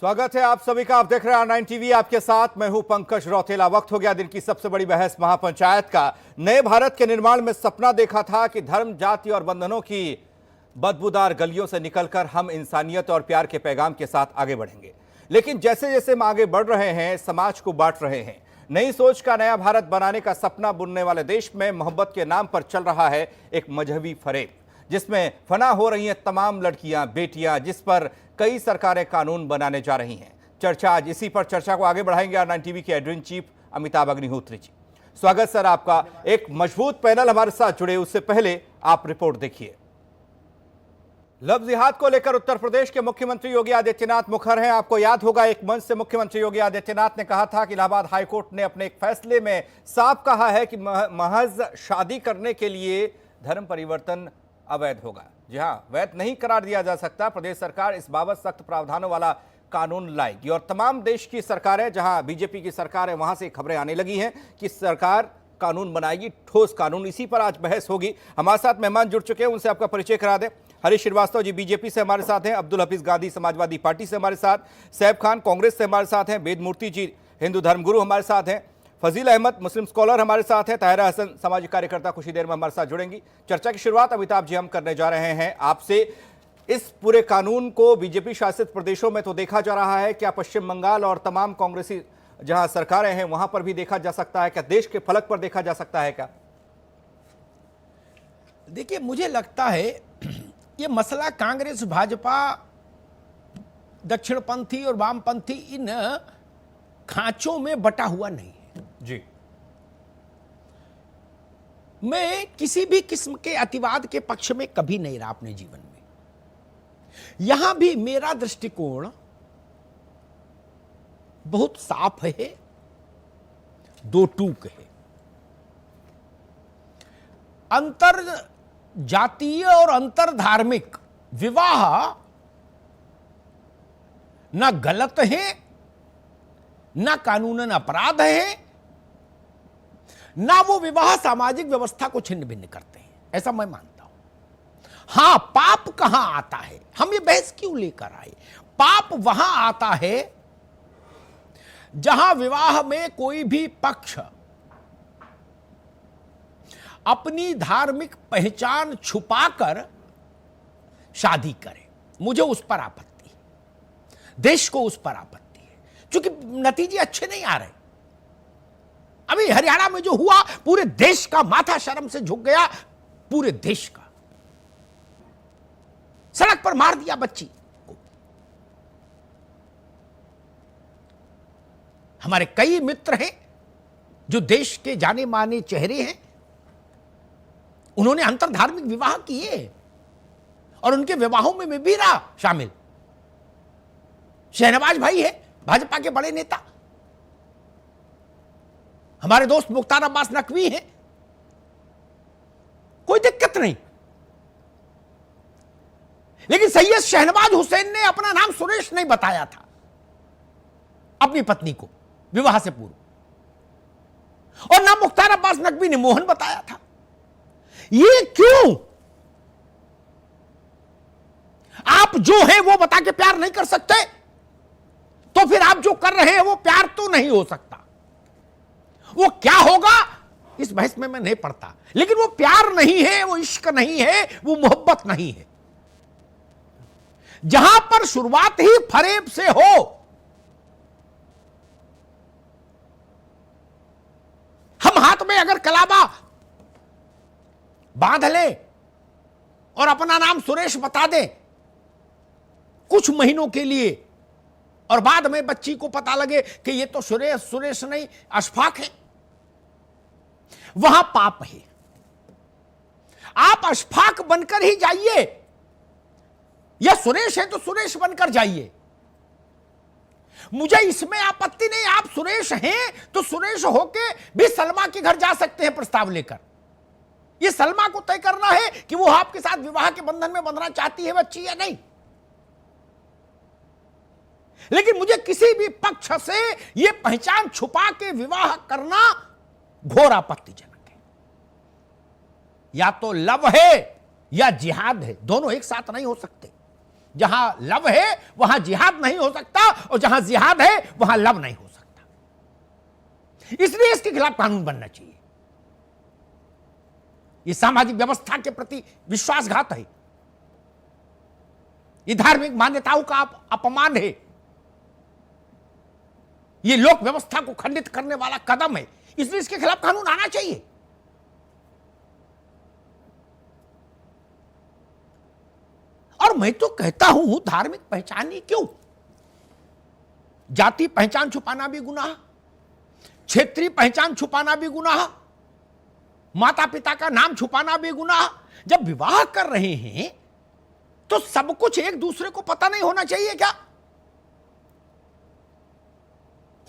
स्वागत है आप सभी का। आप देख रहे हैं R9 टीवी, आपके साथ मैं हूं पंकज रौतेला। वक्त हो गया दिन की सबसे बड़ी बहस महापंचायत का। नए भारत के निर्माण में सपना देखा था कि धर्म, जाति और बंधनों की बदबूदार गलियों से निकलकर हम इंसानियत और प्यार के पैगाम के साथ आगे बढ़ेंगे। लेकिन जैसे जैसे हम आगे बढ़ रहे हैं, समाज को बांट रहे हैं। नई सोच का नया भारत बनाने का सपना बुनने वाले देश में मोहब्बत के नाम पर चल रहा है एक मजहबी फरेब, जिसमें फना हो रही हैं तमाम लड़कियां, बेटियां, जिस पर कई सरकारें कानून बनाने जा रही हैं। चर्चा आज इसी पर चर्चा को आगे बढ़ाएंगे R9 टीवी के editor in chief Amitabh Agnihotri ji. स्वागत सर आपका। एक मजबूत पैनल हमारे साथ जुड़े, उससे पहले आप रिपोर्ट देखिए। लव जिहाद को लेकर उत्तर प्रदेश के मुख्यमंत्री योगी आदित्यनाथ मुखर हैं। आपको याद होगा, एक मंच से मुख्यमंत्री योगी आदित्यनाथ ने कहा था कि इलाहाबाद हाईकोर्ट ने अपने एक फैसले में साफ कहा है कि महज शादी करने के लिए धर्म परिवर्तन अवैध होगा। जी हां, वैध नहीं करार दिया जा सकता। प्रदेश सरकार इस बाबत सख्त प्रावधानों वाला कानून लाएगी। और तमाम देश की सरकारें, जहां बीजेपी की सरकार है, वहां से खबरें आने लगी हैं कि सरकार कानून बनाएगी, ठोस कानून। इसी पर आज बहस होगी। हमारे साथ मेहमान जुड़ चुके हैं, उनसे आपका परिचय करा दें। हरीश श्रीवास्तव जी बीजेपी से हमारे साथ हैं, अब्दुल हफीज गांधी समाजवादी पार्टी से हमारे साथ, सैफ खान कांग्रेस से हमारे साथ हैं, वेद मूर्ति जी हिंदू धर्मगुरु हमारे साथ हैं, फजील अहमद मुस्लिम स्कॉलर हमारे साथ हैं, ताहिरा हसन सामाजिक कार्यकर्ता कुछ ही देर में हमारे साथ जुड़ेंगी। चर्चा की शुरुआत अमिताभ जी हम करने जा रहे हैं आपसे। इस पूरे कानून को बीजेपी शासित प्रदेशों में तो देखा जा रहा है, क्या पश्चिम बंगाल और तमाम कांग्रेसी जहां सरकारें हैं वहां पर भी देखा जा सकता है? क्या देश के फलक पर देखा जा सकता है? क्या देखिए, मुझे लगता है ये मसला कांग्रेस, भाजपा, दक्षिणपंथी और वामपंथी इन खांचों में बटा हुआ नहीं है जी। मैं किसी भी किस्म के अतिवाद के पक्ष में कभी नहीं रहा अपने जीवन में। यहां भी मेरा दृष्टिकोण बहुत साफ है, दो टूक है। अंतर जातीय और अंतर धार्मिक विवाह ना गलत है, ना कानूनन अपराध है, ना वो विवाह सामाजिक व्यवस्था को छिन्न भिन्न करते हैं, ऐसा मैं मानता हूं। हां, पाप कहां आता है, हम ये बहस क्यों लेकर आए? पाप वहां आता है जहां विवाह में कोई भी पक्ष अपनी धार्मिक पहचान छुपाकर शादी करे। मुझे उस पर आपत्ति है, देश को उस पर आपत्ति है, क्योंकि नतीजे अच्छे नहीं आ रहे। अभी हरियाणा में जो हुआ, पूरे देश का माथा शर्म से झुक गया। पूरे देश का सड़क पर मार दिया बच्ची को। हमारे कई मित्र हैं जो देश के जाने माने चेहरे हैं, उन्होंने अंतर धार्मिक विवाह किए और उनके विवाहों में मैं भी रहा शामिल। शहनवाज भाई है, भाजपा के बड़े नेता, हमारे दोस्त मुख्तार अब्बास नकवी हैं, कोई दिक्कत नहीं। लेकिन सैयद शहनवाज हुसैन ने अपना नाम सुरेश नहीं बताया था अपनी पत्नी को विवाह से पूर्व, और ना मुख्तार अब्बास नकवी ने मोहन बताया था। ये क्यों? आप जो है वो बता के प्यार नहीं कर सकते, तो फिर आप जो कर रहे हैं वो प्यार तो नहीं हो सकता। वो क्या होगा इस बहस में मैं नहीं पढ़ता, लेकिन वो प्यार नहीं है, वो इश्क नहीं है, वो मोहब्बत नहीं है। जहां पर शुरुआत ही फरेब से हो, हम हाथ में अगर कलाबा बांध ले और अपना नाम सुरेश बता दे कुछ महीनों के लिए, और बाद में बच्ची को पता लगे कि ये तो सुरेश नहीं अशफाक है, वहां पाप है। आप अशफाक बनकर ही जाइए, या सुरेश है तो सुरेश बनकर जाइए, मुझे इसमें आपत्ति नहीं। आप सुरेश हैं तो सुरेश होके भी सलमा के घर जा सकते हैं प्रस्ताव लेकर। ये सलमा को तय करना है कि वो आपके साथ विवाह के बंधन में बंधना चाहती है बच्ची या नहीं। लेकिन मुझे किसी भी पक्ष से यह पहचान छुपा के विवाह करना घोर आपत्तिजनक है। या तो लव है या जिहाद है, दोनों एक साथ नहीं हो सकते। जहां लव है वहां जिहाद नहीं हो सकता, और जहां जिहाद है वहां लव नहीं हो सकता। इसलिए इसके खिलाफ कानून बनना चाहिए। ये सामाजिक व्यवस्था के प्रति विश्वासघात है, ये धार्मिक मान्यताओं का अपमान है, ये लोक व्यवस्था को खंडित करने वाला कदम है। इसलिए इसके खिलाफ कानून आना चाहिए। और मैं तो कहता हूं धार्मिक पहचान ही क्यों, जाति पहचान छुपाना भी गुनाह, क्षेत्रीय पहचान छुपाना भी गुनाह, माता पिता का नाम छुपाना भी गुनाह। जब विवाह कर रहे हैं तो सब कुछ एक दूसरे को पता नहीं होना चाहिए क्या?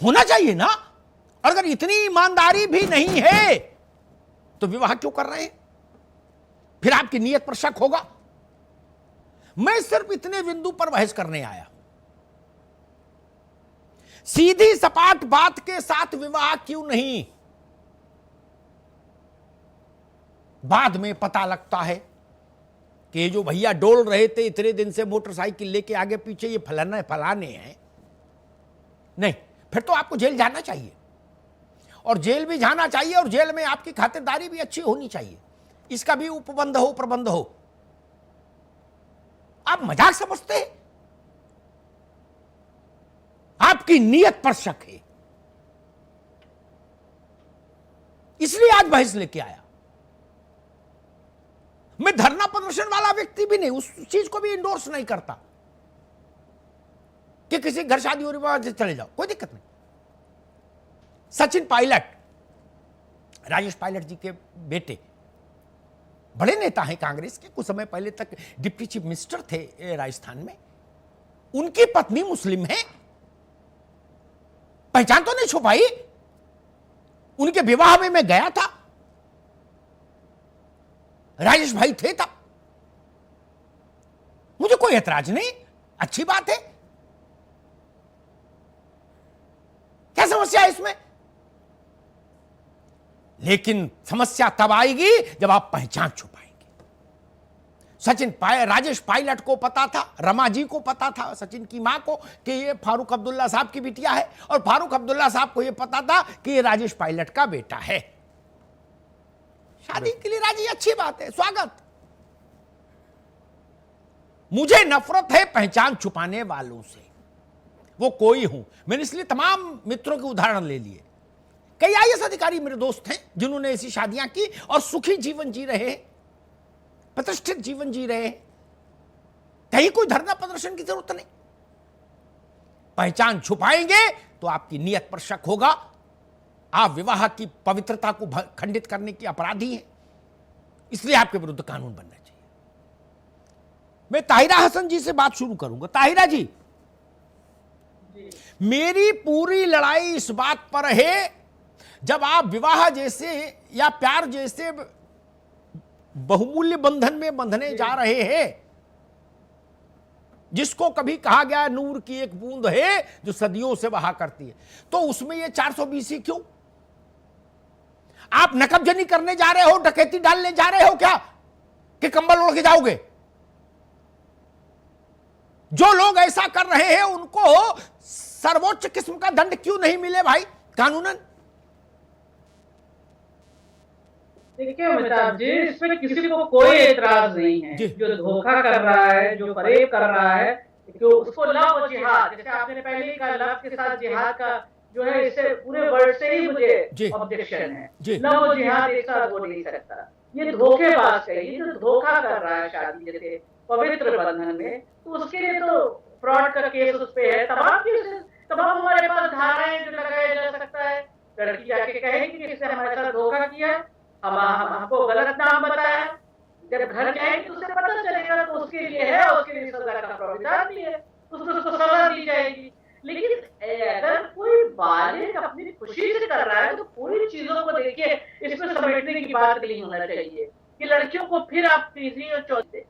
होना चाहिए ना। और अगर इतनी ईमानदारी भी नहीं है तो विवाह क्यों कर रहे हैं? फिर आपकी नीयत पर शक होगा। मैं सिर्फ इतने बिंदु पर बहस करने आया, सीधी सपाट बात के साथ विवाह क्यों नहीं? बाद में पता लगता है कि ये जो भैया डोल रहे थे इतने दिन से मोटरसाइकिल लेके आगे पीछे, ये फलाने हैं। नहीं, फिर तो आपको जेल जाना चाहिए, और जेल भी जाना चाहिए, और जेल में आपकी खातिरदारी भी अच्छी होनी चाहिए। इसका भी उपबंध हो, प्रबंध हो। आप मजाक समझते हैं? आपकी नीयत पर शक है, इसलिए आज बहस लेके आया। मैं धरना प्रदर्शन वाला व्यक्ति भी नहीं, उस चीज को भी इंडोर्स नहीं करता कि किसी घर शादी हो रही है चले जाओ, कोई दिक्कत नहीं। सचिन पायलट, राजेश पायलट जी के बेटे, बड़े नेता हैं कांग्रेस के, कुछ समय पहले तक डिप्टी चीफ मिनिस्टर थे राजस्थान में। उनकी पत्नी मुस्लिम है, पहचान तो नहीं छुपाई। उनके विवाह में मैं गया था, राजेश भाई थे तब, मुझे कोई ऐतराज नहीं, अच्छी बात है। क्या समस्या है इसमें? लेकिन समस्या तब आएगी जब आप पहचान छुपाएंगे। राजेश पायलट को पता था, रमा जी को पता था, सचिन की मां को, कि ये फारूक अब्दुल्ला साहब की बिटिया है, और फारूक अब्दुल्ला साहब को यह पता था कि ये राजेश पायलट का बेटा है। शादी के लिए राजी, अच्छी बात है, स्वागत। मुझे नफरत है पहचान छुपाने वालों से, वो कोई हूं। मैंने इसलिए तमाम मित्रों के उदाहरण ले लिए। कई आईएएस अधिकारी मेरे दोस्त हैं जिन्होंने ऐसी शादियां की और सुखी जीवन जी रहे, प्रतिष्ठित जीवन जी रहे। कहीं कोई धरना प्रदर्शन की जरूरत नहीं। पहचान छुपाएंगे तो आपकी नीयत पर शक होगा, आप विवाह की पवित्रता को खंडित करने की अपराधी हैं। इसलिए आपके विरुद्ध कानून बनना चाहिए। मैं ताहिरा हसन जी से बात शुरू करूंगा। ताहिरा जी, मेरी पूरी लड़ाई इस बात पर है, जब आप विवाह जैसे या प्यार जैसे बहुमूल्य बंधन में बंधने जा रहे हैं, जिसको कभी कहा गया नूर की एक बूंद है जो सदियों से बहा करती है, तो उसमें ये 420 क्यों? आप नकबजनी करने जा रहे हो, डकैती डालने जा रहे हो क्या, कि कंबल ओढ़ के जाओगे? जो लोग ऐसा कर रहे हैं उनको सर्वोच्च किस्म का दंड क्यों नहीं मिले भाई कानूनन? देखिए अमिताभ जी, इसमें किसी को कोई एतराज नहीं है। जो धोखा कर रहा है, जो फरेब कर रहा है, कि उसको लव और जिहाद, जैसे आपने पहले ही कहा, लव के साथ जिहाद का जो है, इससे पूरे वर्ड से ही मुझे ऑब्जेक्शन है। लव और जिहाद एक साथ हो नहीं सकता। ये धोखेबाज है, ये जो धोखा कर रहा है शादी जैसे पवित्र बंधन में, तो उसके लिए तो फ्रॉड का केस उस पे है। तमाम हमारे पास धाराएं जो लगाया जा सकता है। लड़की जाके कहेगी कि इसने हमारे साथ धोखा किया, हमको गलत नाम बताया, जब घर जाएंगे तो उसे पता चलेगा, तो उसके लिए है, उसके लिए सजा का प्रावधान भी है, उसको सजा दी जाएगी। लेकिन अगर कोई बालिग अपनी खुशी से कर रहा है तो पूरी चीजों को देखिए, इसमें समेटने की बात नहीं होना चाहिए कि लड़कियों को फिर आप 3 और 14,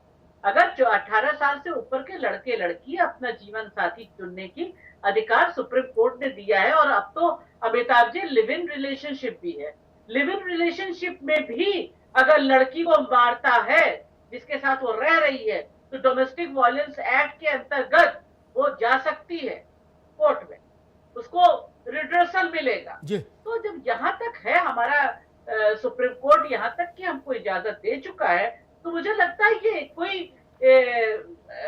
अगर जो 18 साल से ऊपर के लड़के लड़की अपना जीवन साथी चुनने की अधिकार सुप्रीम कोर्ट ने दिया है। और अब तो Amitabh ji live in relationship भी है। लिव इन रिलेशनशिप में भी अगर लड़की को मारता है, जिसके साथ वो रह रही है, तो डोमेस्टिक वायलेंस एक्ट के अंतर्गत वो जा सकती है कोर्ट में, उसको रिड्रेसल मिलेगा। तो जब यहाँ तक है हमारा सुप्रीम कोर्ट यहाँ तक कि हमको इजाजत दे चुका है, तो मुझे लगता है ये कोई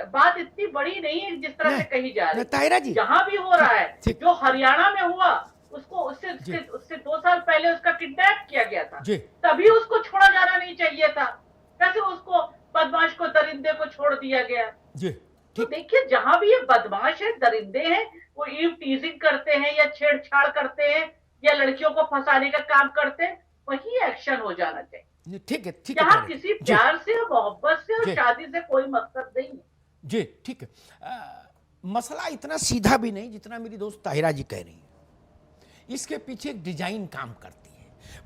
बात इतनी बड़ी नहीं है जिस तरह से कही जा रही है। जहां भी हो रहा है, जो हरियाणा में हुआ, उसको उससे 2 साल पहले उसका किडनैप किया गया था, तभी उसको छोड़ा जाना नहीं चाहिए था। कैसे उसको बदमाश को, दरिंदे को छोड़ दिया गया? तो देखिए, जहां भी ये बदमाश है, दरिंदे हैं, वो ईव टीजिंग करते हैं या छेड़छाड़ करते हैं या लड़कियों को फंसाने का काम करते हैं, वही एक्शन हो जाना चाहिए। ठीक है, ठीक है। यहाँ किसी प्यार से, मोहब्बत से और शादी से कोई मकसद नहीं है। जी ठीक है। मसला इतना सीधा भी नहीं जितना मेरी दोस्त ताहिरा जी कह रही है। इसके पीछे एक डिजाइन काम करती है।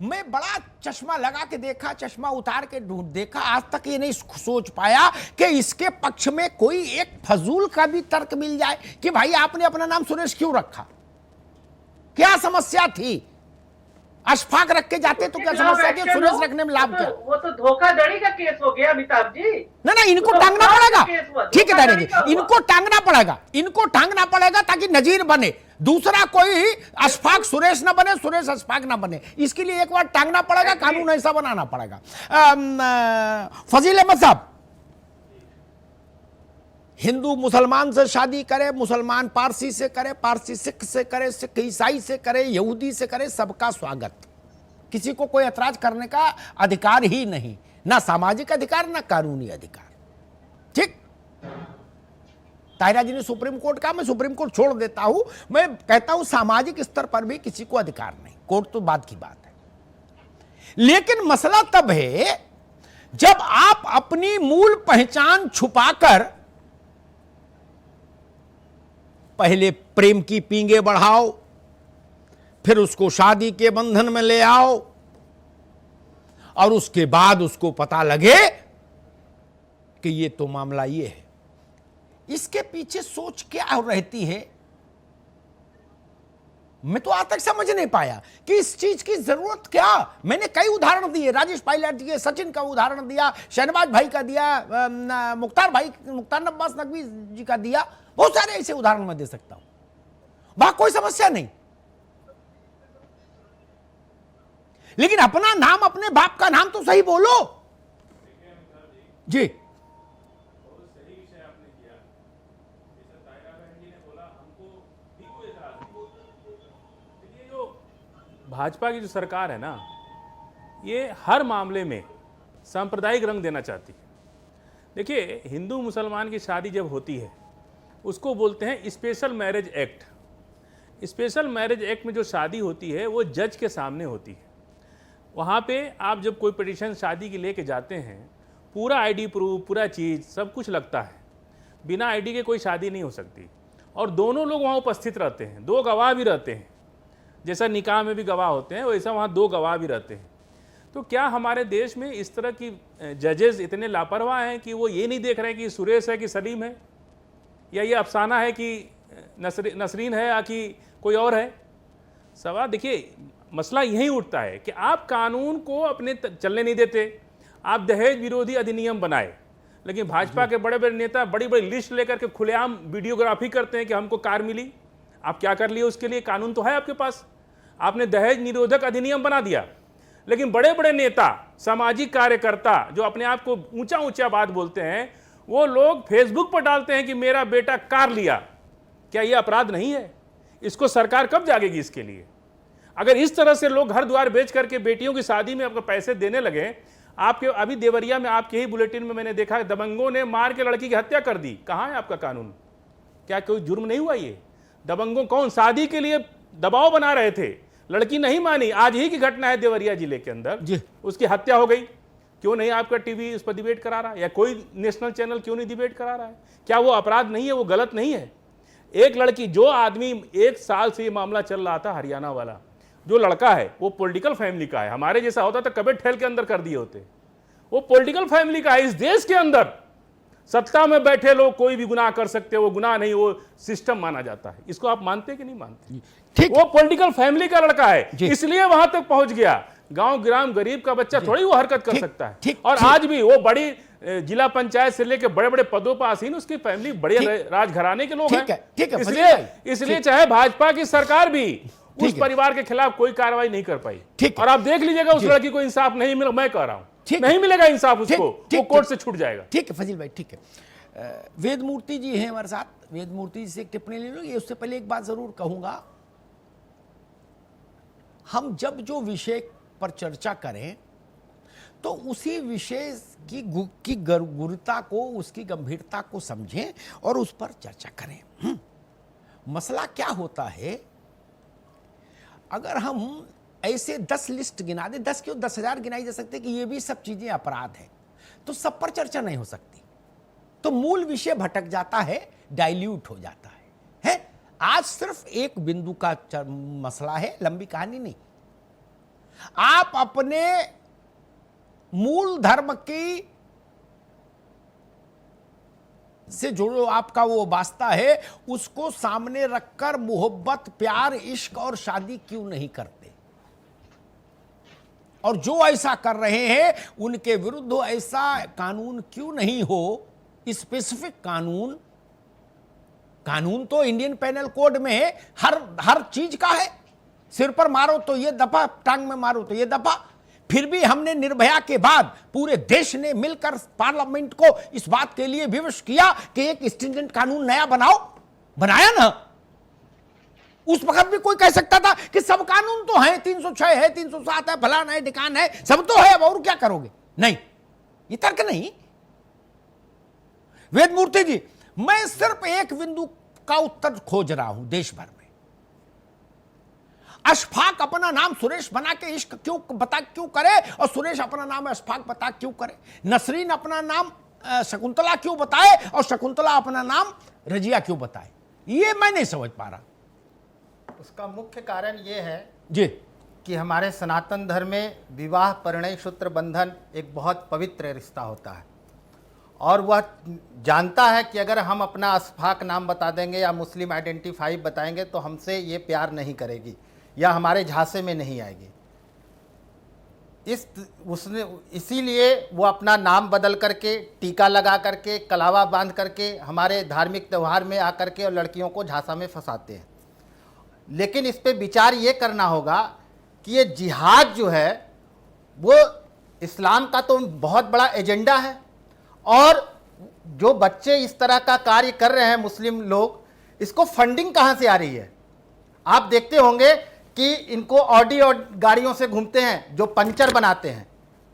मैं बड़ा चश्मा लगा के देखा, चश्मा उतार के ढूंढ देखा, आज तक ये नहीं सोच पाया कि इसके पक्ष में कोई एक फजूल का भी तर्क मिल जाए कि भाई आपने अपना नाम सुरेश क्यों रखा, क्या समस्या थी? अशफाक रख के जाते तो क्या समस्या थी? सुरेश रखने में लाभ क्या? वो तो धोखाधड़ी का केस हो गया अमिताभ जी। ना इनको टांगना पड़ेगा। ठीक है ताहिरा जी, इनको टांगना पड़ेगा, इनको टांगना पड़ेगा ताकि नजीर बने, दूसरा कोई अशफाक सुरेश ना बने, सुरेश अशफाक ना बने। इसके लिए एक बार टांगना पड़ेगा, कानून ऐसा बनाना पड़ेगा। फजील अहमद साहब, हिंदू मुसलमान से शादी करे, मुसलमान पारसी से करे, पारसी सिख से करे, सिख ईसाई से करे, यहूदी से करे, सबका स्वागत। किसी को कोई ऐतराज करने का अधिकार ही नहीं, ना सामाजिक अधिकार ना कानूनी अधिकार। ठीक, ताहिरा जी ने सुप्रीम कोर्ट कहा, मैं सुप्रीम कोर्ट छोड़ देता हूं, मैं कहता हूं सामाजिक स्तर पर भी किसी को अधिकार नहीं, कोर्ट तो बात की बात है। लेकिन मसला तब है जब आप अपनी मूल पहचान छुपाकर पहले प्रेम की पींगे बढ़ाओ, फिर उसको शादी के बंधन में ले आओ, और उसके बाद उसको पता लगे कि ये तो मामला ये है। इसके पीछे सोच क्या रहती है, मैं तो आज तक समझ नहीं पाया कि इस चीज की जरूरत क्या। मैंने कई उदाहरण दिए, राजेश पायलट जी के, सचिन का उदाहरण दिया, शहनवाज भाई का दिया, मुख्तार अब्बास नकवी जी का दिया, बहुत सारे ऐसे उदाहरण मैं दे सकता हूं। वहां कोई समस्या नहीं, लेकिन अपना नाम, अपने बाप का नाम तो सही बोलो जी। भाजपा की जो सरकार है ना, ये हर मामले में सांप्रदायिक रंग देना चाहती है। देखिए, हिंदू मुसलमान की शादी जब होती है उसको बोलते हैं special marriage act. Special marriage act में जो शादी होती है वो जज के सामने होती है। वहाँ पे आप जब कोई पिटीशन शादी की लेके जाते हैं, पूरा आईडी प्रूफ, पूरा चीज़ सब कुछ लगता है। बिना आईडी के कोई शादी नहीं हो सकती, और दोनों लोग वहाँ उपस्थित रहते हैं, 2 गवाह भी रहते हैं। जैसा निकाह में भी गवाह होते हैं, वैसा वहाँ 2 गवाह भी रहते हैं। तो क्या हमारे देश में इस तरह की जजेस इतने लापरवाह हैं कि वो ये नहीं देख रहे हैं कि सुरेश है कि सलीम है, या ये अफसाना है कि नसरीन है या कि कोई और है? सवाल देखिए, मसला यही उठता है कि आप कानून को अपने चलने नहीं देते। आप दहेज विरोधी अधिनियम बनाए, लेकिन भाजपा के बड़े बड़े नेता बड़ी बड़ी लिस्ट लेकर के खुलेआम वीडियोग्राफी करते हैं कि हमको कार मिली। आप क्या कर लिए उसके लिए? कानून तो है आपके पास, आपने दहेज निरोधक अधिनियम बना दिया। लेकिन बड़े बड़े नेता, सामाजिक कार्यकर्ता जो अपने आप को ऊंचा ऊंचा बात बोलते हैं, वो लोग फेसबुक पर डालते हैं कि मेरा बेटा कार लिया। क्या ये अपराध नहीं है? इसको सरकार कब जागेगी इसके लिए? अगर इस तरह से लोग घर द्वार बेच करके बेटियों की शादी में आपको पैसे देने लगे, आपके अभी देवरिया में आपके ही बुलेटिन में मैंने देखा, दबंगों ने मार के लड़की की हत्या कर दी। कहाँ है आपका कानून? क्या कोई जुर्म नहीं हुआ? ये दबंगों कौन? शादी के लिए दबाव बना रहे थे, लड़की नहीं मानी। आज ही की घटना है देवरिया जिले के अंदर, उसकी हत्या हो गई। क्यों नहीं आपका टीवी उस पर डिबेट करा रहा है, या कोई नेशनल चैनल क्यों नहीं डिबेट करा रहा है? क्या वो अपराध नहीं है? वो गलत नहीं है? एक लड़की, जो आदमी 1 साल से ये मामला चल रहा था, हरियाणा वाला जो लड़का है, वो पॉलिटिकल फैमिली का है। हमारे जैसा होता तो कभी ठेल के अंदर कर दिए होते। वो पॉलिटिकल फैमिली का है। इस देश के अंदर सत्ता में बैठे लोग कोई भी गुनाह कर सकते हैं, वो गुनाह नहीं, वो सिस्टम माना जाता है। इसको आप मानते कि नहीं मानते? ठीक, वो पॉलिटिकल फैमिली का लड़का है, इसलिए वहां तक पहुंच गया। गांव ग्राम गरीब का बच्चा थोड़ी वो हरकत कर ठीक, सकता है। ठीक, और ठीक। आज भी वो बड़ी जिला पंचायत से लेकर बड़े बड़े पदों पर आसीन, उसकी फैमिली बड़े राजघराने के लोग हैं। ठीक है, इसलिए चाहे भाजपा की सरकार भी उस परिवार के खिलाफ कोई कार्रवाई नहीं कर पाई। और आप देख लीजिएगा उस लड़की को इंसाफ नहीं मिला, मैं कह रहा हूं नहीं मिलेगा इंसाफ उसको, वो कोर्ट से छूट जाएगा। ठीक है फजील भाई, ठीक है। वेद मूर्ति जी हैं हमारे साथ, वेद मूर्ति जी से एक टिप्पणी ले लो। ये उससे पहले एक बात जरूर कहूंगा, हम जब जो विषय पर चर्चा करें तो उसी विषय की गुरुता को, उसकी गंभीरता को समझें और उस पर चर्चा करें। मसला क्या होता है, अगर हम ऐसे 10 लिस्ट गिना दे, 10 क्यों 10,000 गिनाई जा सकते कि ये भी सब चीजें अपराध है, तो सब पर चर्चा नहीं हो सकती, तो मूल विषय भटक जाता है, डाइल्यूट हो जाता है? आज सिर्फ एक बिंदु का मसला है, लंबी कहानी नहीं। आप अपने मूल धर्म की से जो आपका वो वास्ता है, उसको सामने रखकर मोहब्बत, प्यार, इश्क और शादी क्यों नहीं करते? और जो ऐसा कर रहे हैं उनके विरुद्ध ऐसा कानून क्यों नहीं हो, स्पेसिफिक कानून तो इंडियन पेनल कोड में है, हर चीज का है। सिर पर मारो तो ये दफा, टांग में मारो तो ये दफा। फिर भी हमने निर्भया के बाद पूरे देश ने मिलकर पार्लियामेंट को इस बात के लिए विवश किया कि एक स्ट्रिंजेंट कानून नया बनाया ना। उस वक्त भी कोई कह सकता था कि सब कानून तो है, 306 है, 307 है, फलाना है, ढिकान है, सब तो है, अब और क्या करोगे? नहीं, ये तर्क नहीं। वेद मूर्ति जी, मैं सिर्फ एक बिंदु का उत्तर खोज रहा हूं देश भर में। अशफाक अपना नाम सुरेश बना के इश्क क्यों करे, और सुरेश अपना नाम अशफाक बता क्यों करे? नसरीन अपना नाम शकुंतला क्यों बताए, और शकुंतला अपना नाम रजिया क्यों बताए? ये मैं नहीं समझ पा रहा। उसका मुख्य कारण ये है जी कि हमारे सनातन धर्म में विवाह, परिणय, सूत्र बंधन एक बहुत पवित्र रिश्ता होता है, और वह जानता है कि अगर हम अपना अशफाक नाम बता देंगे या मुस्लिम आइडेंटिफाई बताएंगे तो हमसे ये प्यार नहीं करेगी या हमारे झांसे में नहीं आएगी। इसीलिए वो अपना नाम बदल करके, टीका लगा करके, कलावा बांध करके हमारे धार्मिक त्यौहार में आकर के और लड़कियों को झांसा में फंसाते हैं। लेकिन इस पे विचार ये करना होगा कि ये जिहाद जो है वो इस्लाम का तो बहुत बड़ा एजेंडा है, और जो बच्चे इस तरह का कार्य कर रहे हैं मुस्लिम लोग, इसको फंडिंग कहाँ से आ रही है? आप देखते होंगे कि इनको ऑडी और गाड़ियों से घूमते हैं, जो पंचर बनाते हैं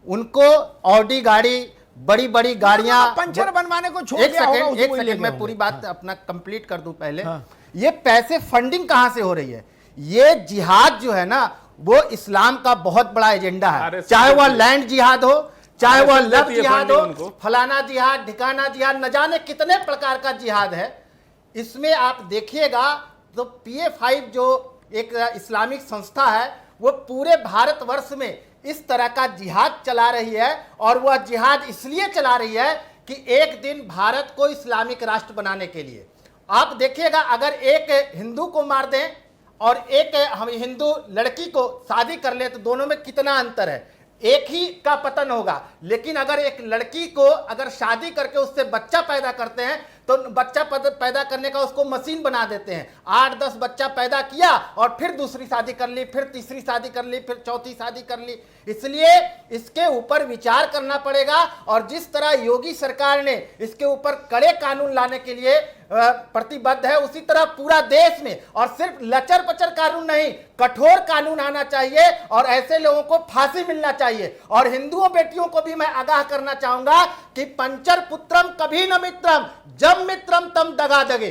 उनको ऑडी गाड़ी, बड़ी बड़ी गाड़ियां, पंचर बनवाने को छोड़ एक दिया होगा, सेकंड उसको ले मैं पूरी बात अपना कंप्लीट कर दूं पहले। हाँ। ये पैसे फंडिंग कहां से हो रही है? ये जिहाद जो है ना, वो इस्लाम का बहुत बड़ा एजेंडा है, चाहे वह लैंड जिहाद हो, चाहे वह लव जिहाद हो, फलाना जिहाद, ठिकाना जिहाद, न जाने कितने प्रकार का जिहाद है। इसमें आप देखिएगा तो PA5 जो एक इस्लामिक संस्था है, वो पूरे भारतवर्ष में इस तरह का जिहाद चला रही है, और वह जिहाद इसलिए चला रही है कि एक दिन भारत को इस्लामिक राष्ट्र बनाने के लिए। आप देखिएगा, अगर एक हिंदू को मार दें और एक हम हिंदू लड़की को शादी कर ले तो दोनों में कितना अंतर है? एक ही का पतन होगा। लेकिन अगर एक लड़की को अगर शादी करके उससे बच्चा पैदा करते हैं तो बच्चा पैदा करने का उसको मशीन बना देते हैं। 8-10 बच्चा पैदा किया और फिर दूसरी शादी कर ली, फिर तीसरी शादी कर ली, फिर चौथी शादी कर ली। इसलिए इसके ऊपर विचार करना पड़ेगा, और जिस तरह योगी सरकार ने इसके ऊपर कड़े कानून लाने के लिए प्रतिबद्ध है, उसी तरह पूरा देश में, और सिर्फ लचर पचर कानून नहीं, कठोर कानून आना चाहिए और ऐसे लोगों को फांसी मिलना चाहिए। और हिंदुओं बेटियों को भी मैं आगाह करना चाहूंगा कि पंचर पुत्रम कभी न मित्रम, जब मित्रम तम दगा दगे।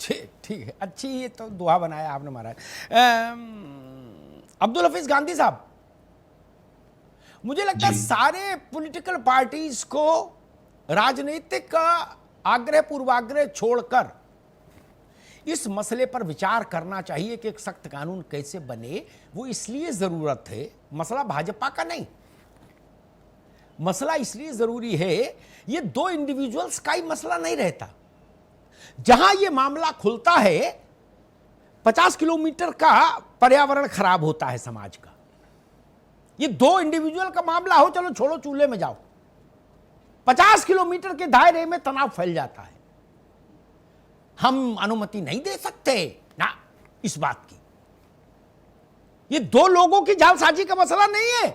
ठीक है, अच्छी ये तो दुआ बनाया आपने महाराज। अब्दुल हफीज गांधी साहब, मुझे लगता है सारे पॉलिटिकल पार्टीज को राजनीतिक आग्रह पूर्वाग्रह छोड़कर इस मसले पर विचार करना चाहिए कि एक सख्त कानून कैसे बने। वो इसलिए जरूरत है, मसला भाजपा का नहीं, मसला इसलिए जरूरी है, ये दो इंडिविजुअल्स का ही मसला नहीं रहता। जहां ये मामला खुलता है 50 किलोमीटर का पर्यावरण खराब होता है समाज का। ये दो इंडिविजुअल का मामला हो, चलो छोड़ो, चूल्हे में जाओ, 50 किलोमीटर के दायरे में तनाव फैल जाता है। हम अनुमति नहीं दे सकते ना इस बात की। ये दो लोगों की जालसाजी का मसला नहीं है,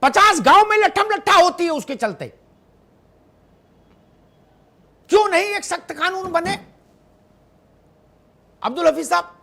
50 गांव में लट्ठम लट्ठा होती है उसके चलते। क्यों नहीं एक सख्त कानून बने? अब्दुल हफीज साहब।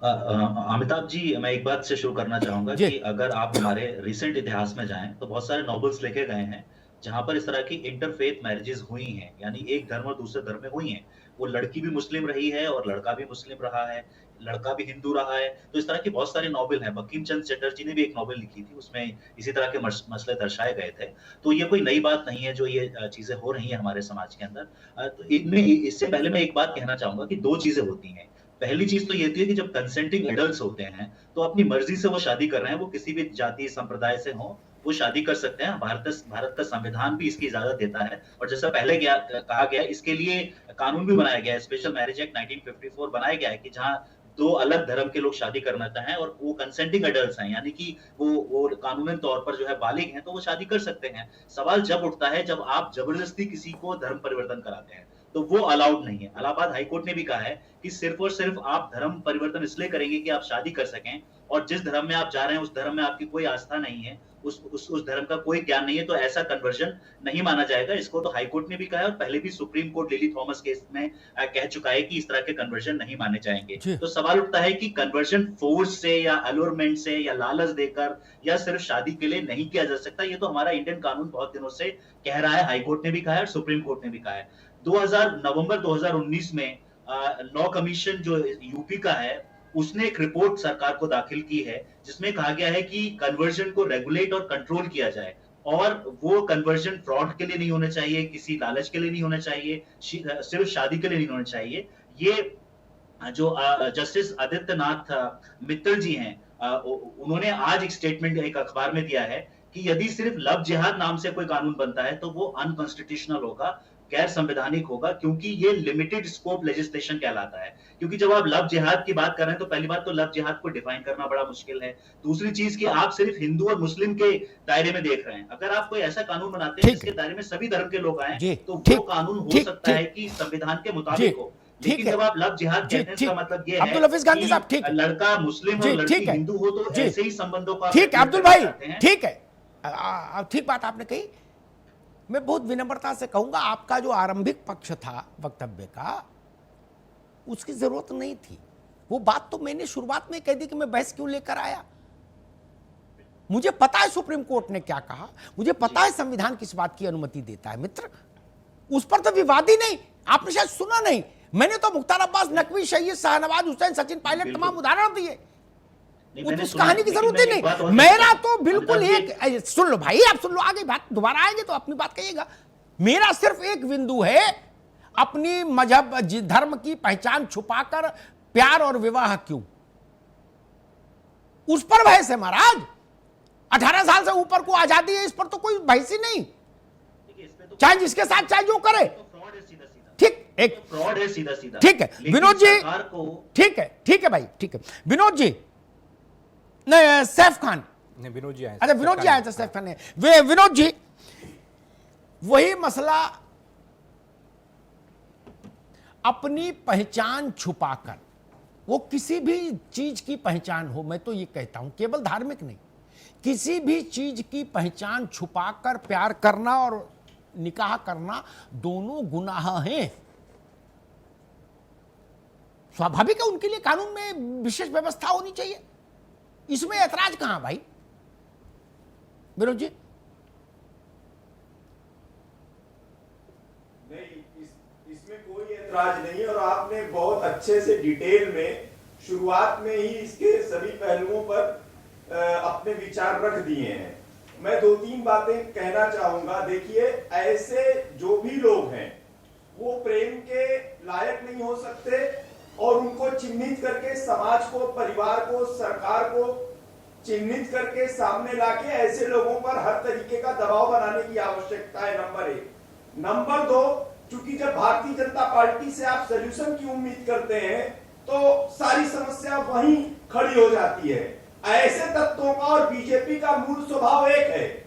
अमिताभ जी, मैं एक बात से शुरू करना चाहूंगा कि अगर आप हमारे रिसेंट इतिहास में जाएं तो बहुत सारे नॉवेल्स लिखे गए हैं जहां पर इस तरह की इंटरफेथ मैरिजेस हुई हैं, यानी एक धर्म और दूसरे धर्म में हुई हैं। वो लड़की भी मुस्लिम रही है और लड़का भी मुस्लिम रहा है, लड़का भी हिंदू रहा है। तो इस तरह की बहुत सारी नॉवेल हैं। बंकिम चंद्र चटर्जी ने भी एक नॉवेल लिखी थी, उसमें इसी तरह के मसले दर्शाए गए थे। तो ये कोई नई बात नहीं है जो ये चीजें हो रही हैं हमारे समाज के अंदर। तो इनमें इससे पहले मैं एक बात कहना चाहूंगा कि दो चीजें होती हैं। पहली चीज तो ये थी कि जब कंसेंटिंग एडल्ट्स होते हैं तो अपनी मर्जी से वो शादी कर रहे हैं, वो किसी भी जाति संप्रदाय से हो, वो शादी कर सकते हैं। भारत का संविधान भी इसकी इजाजत देता है। और जैसा पहले कहा गया, इसके लिए कानून भी बनाया गया है, स्पेशल मैरिज एक्ट 1954 बनाया गया है कि जहां दो अलग धर्म के लोग शादी करना चाहें और वो कंसेंटिंग एडल्ट्स हैं, यानी कि वो कानूनी तौर पर जो है बालिग हैं, तो वो शादी कर सकते हैं। सवाल जब उठता है जब आप जबरदस्ती किसी को धर्म परिवर्तन कराते हैं, तो वो अलाउड नहीं है। इलाहाबाद हाईकोर्ट ने भी कहा है कि सिर्फ और सिर्फ आप धर्म परिवर्तन इसलिए करेंगे कि आप शादी कर सकें, और जिस धर्म में आप जा रहे हैं उस धर्म में आपकी कोई आस्था नहीं है, उस धर्म का कोई ज्ञान नहीं है, तो ऐसा कन्वर्जन नहीं माना जाएगा। इसको तो हाईकोर्ट ने भी कहा है और पहले भी supreme court lily Thomas case में कह चुका है कि इस तरह के कन्वर्जन नहीं माने जाएंगे। तो सवाल उठता है कि कन्वर्जन फोर्स से या अलुरमेंट से या लालच देकर या सिर्फ शादी के लिए नहीं किया जा सकता। ये तो हमारा इंडियन कानून बहुत दिनों से कह रहा है, हाईकोर्ट ने भी कहा है और सुप्रीम कोर्ट ने भी कहा है। नवंबर 2019 में लॉ कमीशन जो यूपी का है, उसने एक रिपोर्ट सरकार को दाखिल की है जिसमें कहा गया है कि कन्वर्जन को रेगुलेट और कंट्रोल किया जाए, और वो कन्वर्जन फ्रॉड के लिए नहीं होना चाहिए, किसी लालच के लिए नहीं होना चाहिए, सिर्फ शादी के लिए नहीं होना चाहिए। ये जो जस्टिस आदित्यनाथ मित्तल जी हैं, उन्होंने आज एक स्टेटमेंट एक अखबार में दिया है कि यदि सिर्फ लव जिहाद नाम से कोई कानून बनता है तो वो अनकॉन्स्टिट्यूशनल होगा, गैर संवैधानिक होगा, क्योंकि ये लिमिटेड स्कोप लेजिस्लेशन कहलाता है। क्योंकि जब आप लव जिहाद की बात कर रहे हैं तो पहली बात तो लव जिहाद को डिफाइन करना बड़ा मुश्किल है। दूसरी चीज कि आप सिर्फ हिंदू और मुस्लिम के दायरे में देख रहे हैं। अगर आप कोई ऐसा कानून बनाते हैं जिसके दायरे में सभी धर्म के लोग आए, तो वो कानून हो सकता है कि संविधान के मुताबिक हो। लेकिन जब आप लव जिहाद कहते हैं इसका मतलब ये है कि लड़का मुस्लिम और लड़की हिंदू हो तो ऐसे ही संबंधों का। ठीक है अब्दुल भाई, ठीक है, ठीक बात आपने कही। मैं बहुत विनम्रता से कहूंगा, आपका जो आरंभिक पक्ष था वक्तव्य का, उसकी जरूरत नहीं थी। वो बात तो मैंने शुरुआत में कह दी कि मैं बहस क्यों लेकर आया। मुझे पता है सुप्रीम कोर्ट ने क्या कहा, मुझे पता है संविधान किस बात की अनुमति देता है। मित्र, उस पर तो विवाद ही नहीं। आपने शायद सुना नहीं, मैंने तो मुख्तार अब्बास नकवी, शहीद शाहनवाज हुसैन, सचिन पायलट तमाम उदाहरण दिए। उस कहानी की जरूरत ही नहीं। मेरा तो बिल्कुल एक, सुन लो भाई, आप सुन लो, आगे बात दोबारा आएंगे तो अपनी बात कहिएगा। मेरा सिर्फ एक बिंदु है, अपनी मजहब धर्म की पहचान छुपाकर प्यार और विवाह क्यों, उस पर बहस है महाराज। 18 साल से ऊपर को आजादी है, इस पर तो कोई बहस ही नहीं, चाहे जिसके साथ चाहे जो करे। ठीक, एक फ्रॉड है सीधा सीधा। ठीक है विनोद जी, ठीक है भाई, ठीक है विनोद जी। नहीं, सैफ खान, विनोद जी आए। अच्छा विनोद जी आए थे, सैफ खान ने। विनोद जी, वही मसला, अपनी पहचान छुपाकर, वो किसी भी चीज की पहचान हो, मैं तो ये कहता हूं केवल धार्मिक नहीं, किसी भी चीज की पहचान छुपाकर प्यार करना और निकाह करना दोनों गुनाह हैं। स्वाभाविक है उनके लिए कानून में विशेष व्यवस्था होनी चाहिए, इसमें ऐतराज कहां भाई। विनोद जी, नहीं, इसमें कोई ऐतराज नहीं है, और आपने बहुत अच्छे से डिटेल में शुरुआत में ही इसके सभी पहलुओं पर अपने विचार रख दिए हैं। मैं 2-3 बातें कहना चाहूंगा। देखिए, ऐसे जो भी लोग हैं वो प्रेम के लायक नहीं हो सकते, और उनको चिन्हित करके समाज को, परिवार को, सरकार को चिन्हित करके सामने लाके ऐसे लोगों पर हर तरीके का दबाव बनाने की आवश्यकता है, नंबर 1। नंबर 2, चूंकि जब भारतीय जनता पार्टी से आप सॉल्यूशन की उम्मीद करते हैं तो सारी समस्या वहीं खड़ी हो जाती है। ऐसे तत्वों का और बीजेपी का मूल स्वभाव एक है।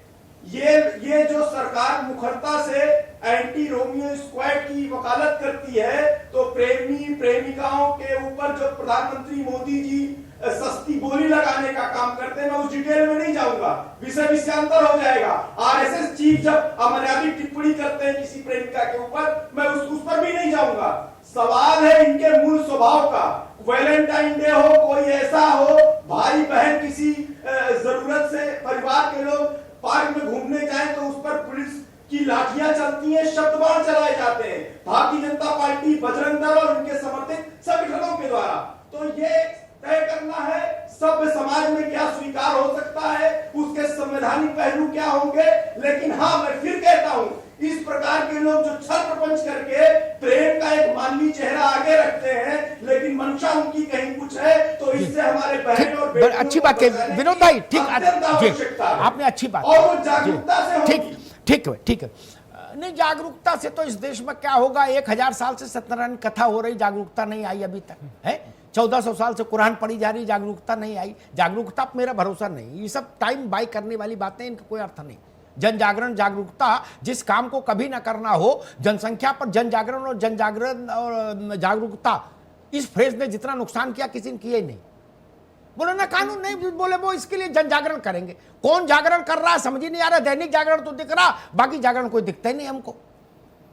ये जो सरकार मुखरता से एंटी रोमियो स्क्वाड की वकालत करती है, तो प्रेमी प्रेमिकाओं के ऊपर जो प्रधानमंत्री मोदी जी सस्ती बोली लगाने का काम करते हैं, मैं उस डिटेल में नहीं जाऊंगा, विषय विषयांतर हो जाएगा। आरएसएस चीफ जब अमर्यादित टिप्पणी करते हैं किसी प्रेमिका के ऊपर, मैं उस पर भी नहीं जाऊंगा। सवाल है इनके मूल स्वभाव का। वैलेंटाइन डे हो, कोई ऐसा हो, भाई बहन किसी जरूरत से परिवार के लोग पार्क में घूमने जाएं तो उस पर पुलिस की लाठियां चलती हैं, शब्दबाण चलाए जाते हैं भारतीय जनता पार्टी, बजरंग दल और उनके समर्थित संगठनों के द्वारा। तो ये तय करना है सभ्य समाज में क्या स्वीकार हो सकता है, उसके संवैधानिक पहलू क्या होंगे। लेकिन हाँ, मैं फिर कहता हूं, इस प्रकार के लोग जो छल प्रपंच करके प्रेम का एक मानवीय चेहरा आगे रखते हैं, लेकिन मंशा उनकी कहीं कुछ है, तो इससे हमारे बहन और बेटियों अच्छी बात है विनोद भाई, ठीक आपने अच्छी बात, और वो जागरूकता से ठीक है। नहीं, जागरूकता से तो इस देश में क्या होगा, 1000 साल से सत्यनारायण कथा हो रही, जागरूकता नहीं आई अभी तक है। 1400 साल से कुरान पढ़ी जा रही, जागरूकता नहीं आई। जागरूकता पर मेरा भरोसा नहीं, ये सब टाइम बाय करने वाली बातें, इनका कोई अर्थ नहीं। जन जागरण जागरूकता, जिस काम को कभी ना करना हो, जनसंख्या पर जन जागरण और जागरूकता, इस फ्रेज ने जितना नुकसान किया किसी ने किया ही नहीं। बोले ना कानून नहीं, बोले वो इसके लिए जन जागरण करेंगे। कौन जागरण कर रहा है समझ ही नहीं आ रहा। दैनिक जागरण तो दिख रहा, बाकी जागरण कोई दिखता ही नहीं हमको।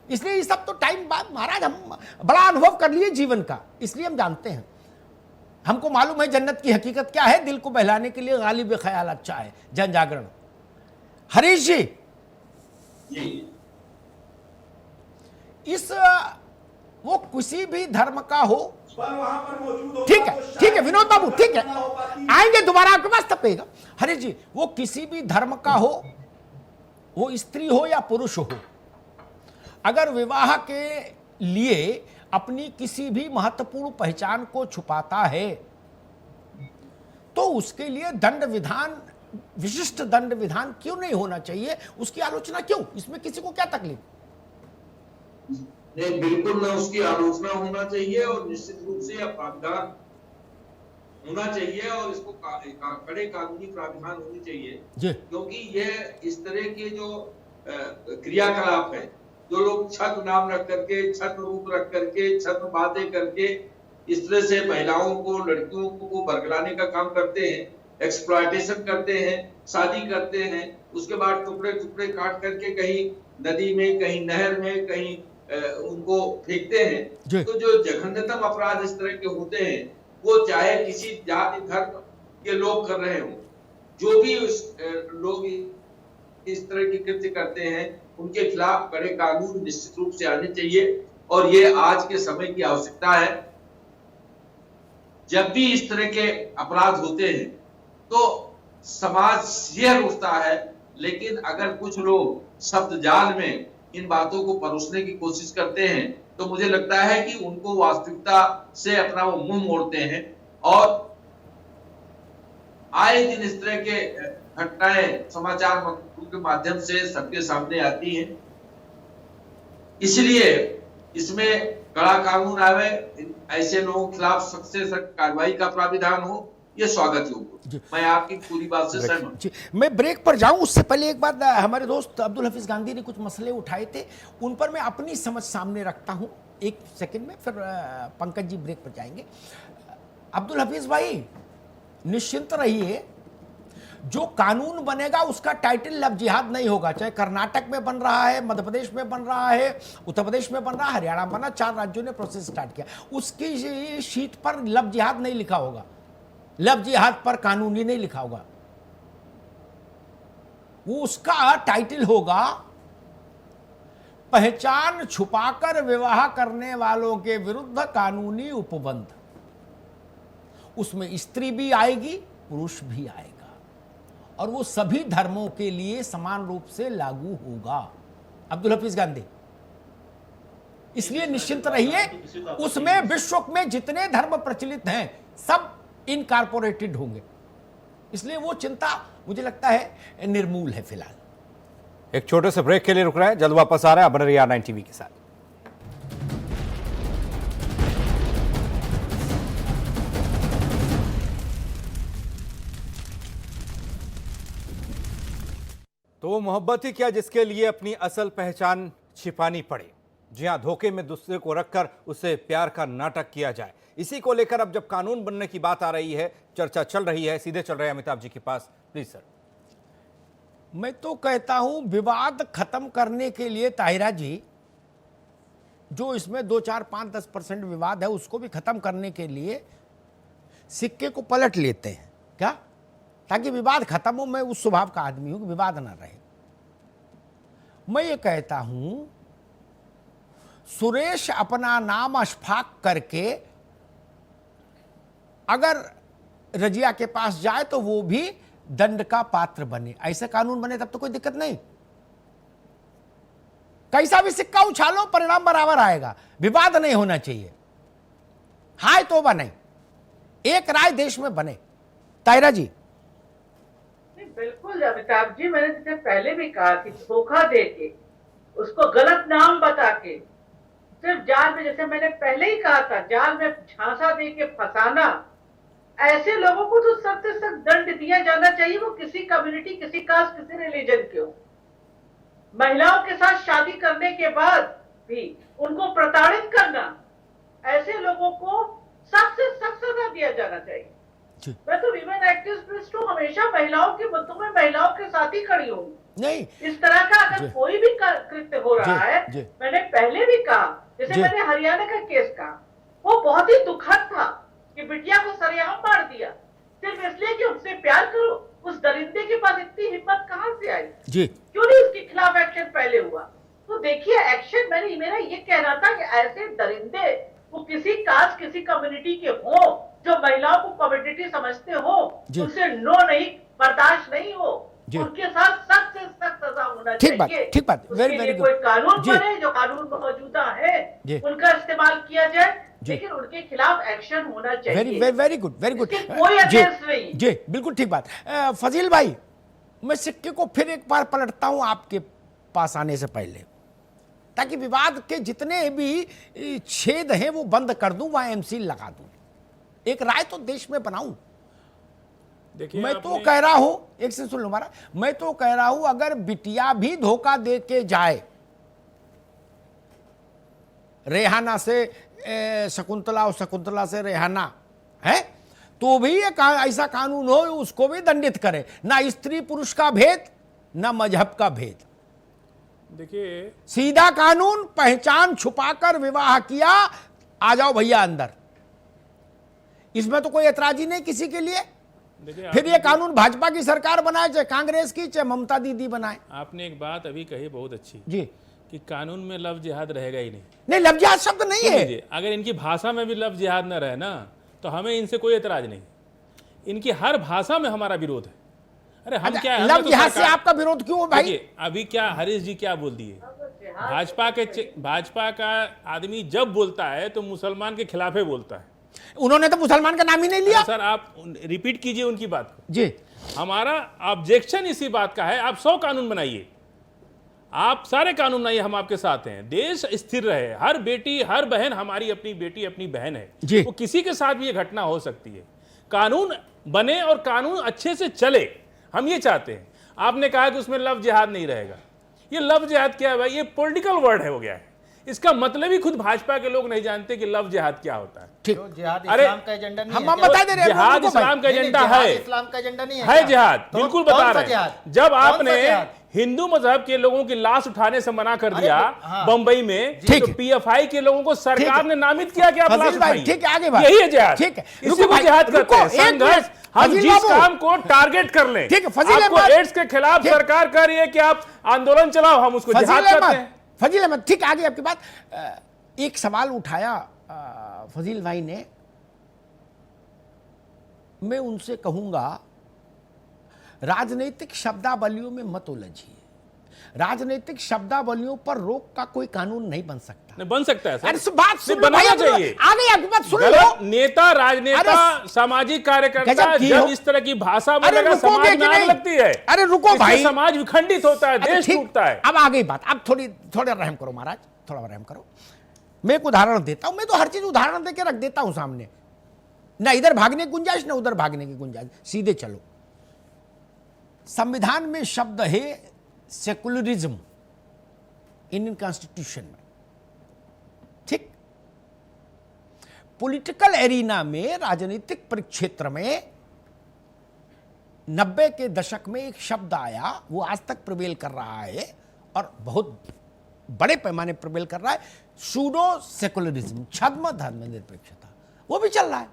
इसलिए ये सब तो टाइम बाद महाराज हम बड़ा अनुभव कर लिए जीवन का, इसलिए हम जानते हैं, हमको मालूम है जन्नत की हकीकत क्या है। दिल को बहलाने के लिए गालिब ख्याल अच्छा है, जन जागरण। हरीश जी, इस वो किसी भी धर्म का हो, वहां पर मौजूद हो, ठीक है विनोद बाबू, ठीक है, आएंगे दोबारा आपके पास तपेगा। हरीश जी, वो किसी भी धर्म का हो, वो स्त्री हो या पुरुष हो, अगर विवाह के लिए अपनी किसी भी महत्वपूर्ण पहचान को छुपाता है, तो उसके लिए दंड विधान, विशिष्ट दंड विधान क्यों नहीं होना चाहिए? उसकी आलोचना क्यों? इसमें किसी को क्या तकलीफ? नहीं, बिल्कुल ना, उसकी आलोचना होना चाहिए और निश्चित रूप से यह प्रावधान होना चाहिए और इसको कड़े कानूनी प्रावधान होने चाहिए, क्योंकि यह इस तरह के जो क्रियाकलाप है, जो लोग छद्म नाम रख करके, छद्म रूप रख करके, छद्म बातें करके इस तरह से महिलाओं को, लड़कियों को बरगलाने का काम करते हैं, एक्सप्लॉयटेशन करते हैं, शादी करते हैं, उसके बाद टुकड़े टुकड़े काट करके कहीं नदी में, कहीं नहर में, कहीं उनको फेंकते हैं। तो जो जघन्यतम अपराध इस तरह के होते हैं, वो चाहे किसी जाति धर्म के लोग कर रहे हों, जो भी लोग इस तरह की कृत्य करते हैं, उनके खिलाफ कड़े कानून निश्चित रूप से आने चाहिए। और ये आज के समय की आवश्यकता है। जब भी इस तरह के अपराध होते हैं तो समाज यह रोकता है, लेकिन अगर कुछ लोग शब्द जाल में इन बातों को परोसने की कोशिश करते हैं, तो मुझे लगता है कि उनको वास्तविकता से अपना वो मुंह मोड़ते हैं। और आए दिन इस तरह के घटनाएं समाचार के माध्यम से सबके सामने आती हैं, इसलिए इसमें कड़ा कानून आवे, ऐसे लोगों के खिलाफ सख्त से सख्त कार्रवाई का प्राविधान हो, ये स्वागत योग्य। मैं आपकी पूरी बात से सहमत। मैं ब्रेक पर जाऊं उससे पहले एक बात, हमारे दोस्त अब्दुल हफीज गांधी ने कुछ मसले उठाए थे, उन पर मैं अपनी समझ सामने रखता हूं एक सेकंड में, फिर पंकज जी ब्रेक पर जाएंगे। अब्दुल हफीज भाई, निश्चिंत रहिए, जो कानून बनेगा उसका टाइटल लव जिहाद नहीं होगा। चाहे कर्नाटक में बन रहा है, मध्य प्रदेश में बन रहा है, उत्तर प्रदेश में बन रहा है, हरियाणा बना, 4 राज्यों ने प्रोसेस स्टार्ट किया, उसकी शीट पर लव जिहाद नहीं लिखा होगा, लव जिहाद पर कानूनी नहीं लिखा होगा, वो उसका टाइटल होगा पहचान छुपाकर विवाह करने वालों के विरुद्ध कानूनी उपबंध। उसमें स्त्री भी आएगी, पुरुष भी आएगा, और वो सभी धर्मों के लिए समान रूप से लागू होगा। अब्दुल हफीज गांधी, इसलिए निश्चिंत रहिए, उसमें विश्व में जितने धर्म प्रचलित हैं सब इनकॉर्पोरेटेड होंगे, इसलिए वो चिंता मुझे लगता है निर्मूल है फिलहाल। एक छोटे से ब्रेक के लिए रुक रहे हैं, जल्द वापस आ रहे हैं, बने रहिए R9 टीवी के साथ। तो वो मोहब्बत ही क्या जिसके लिए अपनी असल पहचान छिपानी पड़े। जी हाँ, धोखे में दूसरे को रखकर उसे प्यार का नाटक किया जाए। इसी को लेकर अब जब कानून बनने की बात आ रही है, चर्चा चल रही है। सीधे चल रहे हैं अमिताभ जी के पास। Please sir. मैं तो कहता हूं विवाद खत्म करने के लिए ताहिरा जी, जो इसमें 2, 4, 5, 10% विवाद है उसको भी खत्म करने के लिए सिक्के को पलट लेते हैं क्या, ताकि विवाद खत्म हो। मैं उस स्वभाव का आदमी हूं कि विवाद ना रहे। मैं ये कहता हूं सुरेश अपना नाम अशफाक करके अगर रजिया के पास जाए तो वो भी दंड का पात्र बने। ऐसे कानून बने तब तो कोई दिक्कत नहीं। कैसा भी सिक्का उछालो परिणाम बराबर आएगा। विवाद नहीं होना चाहिए। हाय तौबा नहीं, एक राय देश में बने। ताहिरा जी। बिल्कुल अमिताभ जी, मैंने जैसे पहले भी कहा कि धोखा देके, उसको गलत नाम बता के, सिर्फ जाल में, जैसे मैंने पहले ही कहा था, जाल में झांसा दे के फंसाना, ऐसे लोगों को तो सख्त से सख्त दंड दिया जाना चाहिए। वो किसी कम्युनिटी, किसी कास्ट, किसी रिलीजन के हो। महिलाओं के साथ शादी करने के बाद भी उनको प्रताड़ित करना, ऐसे लोगों को सख्त से सख्त सजा दिया जाना चाहिए। मैं तो वीमेन एक्टिविस्ट हूँ, हमेशा महिलाओं के मुद्दों में महिलाओं के साथ ही खड़ी हूँ। नहीं, इस तरह का अगर कोई भी कृत्य हो रहा है, मैंने पहले भी कहा, जैसे मैंने हरियाणा का केस कहा, वो बहुत ही दुखद था कि बिटिया को सरेआम मार दिया सिर्फ इसलिए कि उससे प्यार करो। उस दरिंदे के पास इतनी हिम्मत कहां से आई? क्यों नहीं उसके खिलाफ एक्शन पहले हुआ? तो देखिए एक्शन, मेरा ये कहना था कि ऐसे दरिंदे, वो किसी कास्ट, किसी कम्युनिटी के हो, जो महिलाओं को कम्युनिटी समझते हो, उनसे नो नहीं, बर्दाश्त नहीं हो, उनके साथ सख्त से सख्त सजा होना चाहिए। ठीक बात। Very very good. कोई कानून बने, जो कानून मौजूदा है उनका इस्तेमाल किया जाए, लेकिन उनके खिलाफ एक्शन होना चाहिए। Very good, very good. कोई अगेंस्ट नहीं। जी बिल्कुल ठीक बात। फजील भाई, मैं सिक्के को फिर एक बार पलटता हूं आपके पास आने से पहले, ताकि विवाद के जितने भी छेद हैं वो बंद कर दूं, वहां एमसी लगा दूं, एक राय तो देश में बनाऊं। देखिए, मैं तो कह रहा हूं, एक से सुन लो हमारा, मैं तो कह रहा हूं अगर बिटिया भी धोखा दे के जाए, रेहाना से शकुंतला और शकुंतला से रेहाना है, तो भी एक ऐसा कानून हो उसको भी दंडित करे। ना स्त्री पुरुष का भेद, ना मजहब का भेद। देखिए, सीधा कानून, पहचान छुपाकर विवाह किया, आ जाओ भैया अंदर। इसमें तो कोई ऐतराज ही नहीं किसी के लिए। फिर ये कानून भाजपा की सरकार बनाए, चाहे कांग्रेस की, चाहे ममता दीदी बनाए। आपने एक बात अभी कही बहुत अच्छी जी, कि कानून में लव जिहाद रहेगा ही नहीं। नहीं, लव जिहाद शब्द नहीं है। अगर इनकी भाषा में भी लव जिहाद न रहे ना, तो हमें इनसे कोई एतराज नहीं। इनकी हर भाषा में हमारा विरोध है। अरे हम क्या, लव जिहाद से आपका विरोध क्यों भाई? अभी क्या हरीश जी क्या बोल दिए, भाजपा का आदमी जब बोलता है तो मुसलमान के खिलाफ ही बोलता है। उन्होंने तो मुसलमान का नाम ही नहीं लिया। सर आप रिपीट कीजिए उनकी बात को। जी, हमारा ऑब्जेक्शन इसी बात का है, आप 100 कानून बनाइए, आप सारे कानून बनाइए, हम आपके साथ हैं। देश स्थिर रहे, हर बेटी, हर बहन हमारी अपनी बेटी, अपनी बहन है। वो किसी के साथ भी ये घटना हो सकती है। कानून बने और कानून अच्छे से चले, हम ये चाहते हैं। आपने कहा कि उसमें लव जिहाद नहीं रहेगा। ये लव जिहाद क्या है भाई? ये पॉलिटिकल वर्ड है, हो गया है। इसका मतलब ही खुद भाजपा के लोग नहीं जानते कि लव जिहाद क्या होता है। ठीक, जिहाद इस्लाम का एजेंडा नहीं है। हम बता दे रहे हैं, जिहाद इस्लाम का एजेंडा है। इस्लाम का एजेंडा नहीं है जिहाद, बिल्कुल बता रहे हैं। जब आपने हिंदू मजहब के लोगों की लाश उठाने से मना कर दिया बंबई में, तो पीएफआई के लोगों को सरकार ने नामित किया कि आप लाश उठाइए। ठीक है, आगे बात। यही है जिहाद। ठीक है, इसी को जिहाद कहते हैं। संघर्ष, हम जिस काम को टारगेट कर लें। ठीक है, आपको एड्स के खिलाफ सरकार कर रही है कि आप आंदोलन चलाओ, हम उसको जिहाद कहते हैं। फजील अहमद, ठीक, आगे आपकी बात। एक सवाल उठाया फजील भाई ने, मैं उनसे कहूंगा राजनीतिक शब्दावलियों में मत उलझिए। राजनीतिक शब्दावलियों पर रोक का कोई कानून नहीं बन सकता। नहीं बन सकता है सर। अरे बात सुन लो, बनाना चाहिए। आगे आपकी बात सुन लो। नेता, राजनेता, सामाजिक कार्यकर्ता जब इस तरह की भाषा बोलेगा, समाज में आग लगती है। अरे रुको भाई, समाज विखंडित होता है, देश टूटता है। अब आगे बात, अब थोड़ा रहम करो महाराज, थोड़ा रहम करो। मैं एक उदाहरण देता हूं, मैं तो हर चीज उदाहरण देके रख देता हूं सामने, ना इधर भागने की गुंजाइश ना उधर भागने की गुंजाइश, सीधे चलो। संविधान में शब्द है सेकुलरिज्म इंडियन कॉन्स्टिट्यूशन में, ठीक। पॉलिटिकल एरिना में, राजनीतिक परिक्षेत्र में 90 के दशक में एक शब्द आया, वो आज तक प्रिवेल कर रहा है और बहुत बड़े पैमाने पर प्रिवेल कर रहा है, सूडो सेकुलरिज्म, छद्म धर्मनिरपेक्षता। वो भी चल रहा है।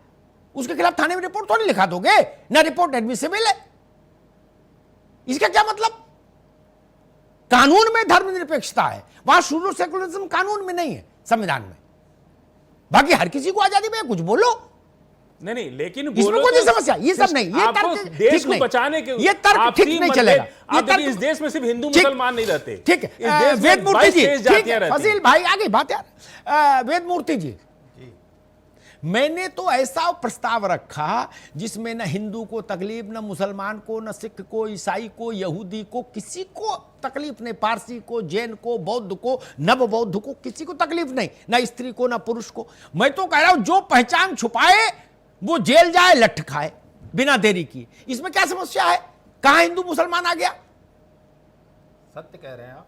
उसके खिलाफ थाने में रिपोर्ट तो नहीं लिखा दोगे ना, रिपोर्ट एडमिसिबल है। इसका क्या मतलब? कानून में धर्मनिरपेक्षता है, वहां सूडो सेकुलरिज्म कानून में नहीं है, संविधान में। बाकी हर किसी को आजादी में कुछ बोलो, नहीं, लेकिन इसमें कोई समस्या, ये सब नहीं, ये तर्क देश को बचाने के, ये तर्क ठीक नहीं चलेगा। आप देखिए, इस देश में सिर्फ हिंदू मुसलमान नहीं रहते, ठीक है। इस देश में वेदमूर्ति जी, 22 ठीक जातियां है, रहती फजील भाई आगे बात यार। वेदमूर्ति जी, मैंने तो ऐसा प्रस्ताव रखा जिसमें न हिंदू को तकलीफ, न मुसलमान को, न सिख को, ईसाई को, यहूदी को, किसी को तकलीफ नहीं, पारसी को, जैन को, बौद्ध को, नव बौद्ध को, किसी को तकलीफ नहीं, न स्त्री को, न पुरुष को। मैं तो कह रहा हूं जो पहचान छुपाए वो जेल जाए, लठ खाए बिना देरी की। इसमें क्या समस्या है? कहां हिंदू मुसलमान आ गया? सत्य कह रहे हैं आप,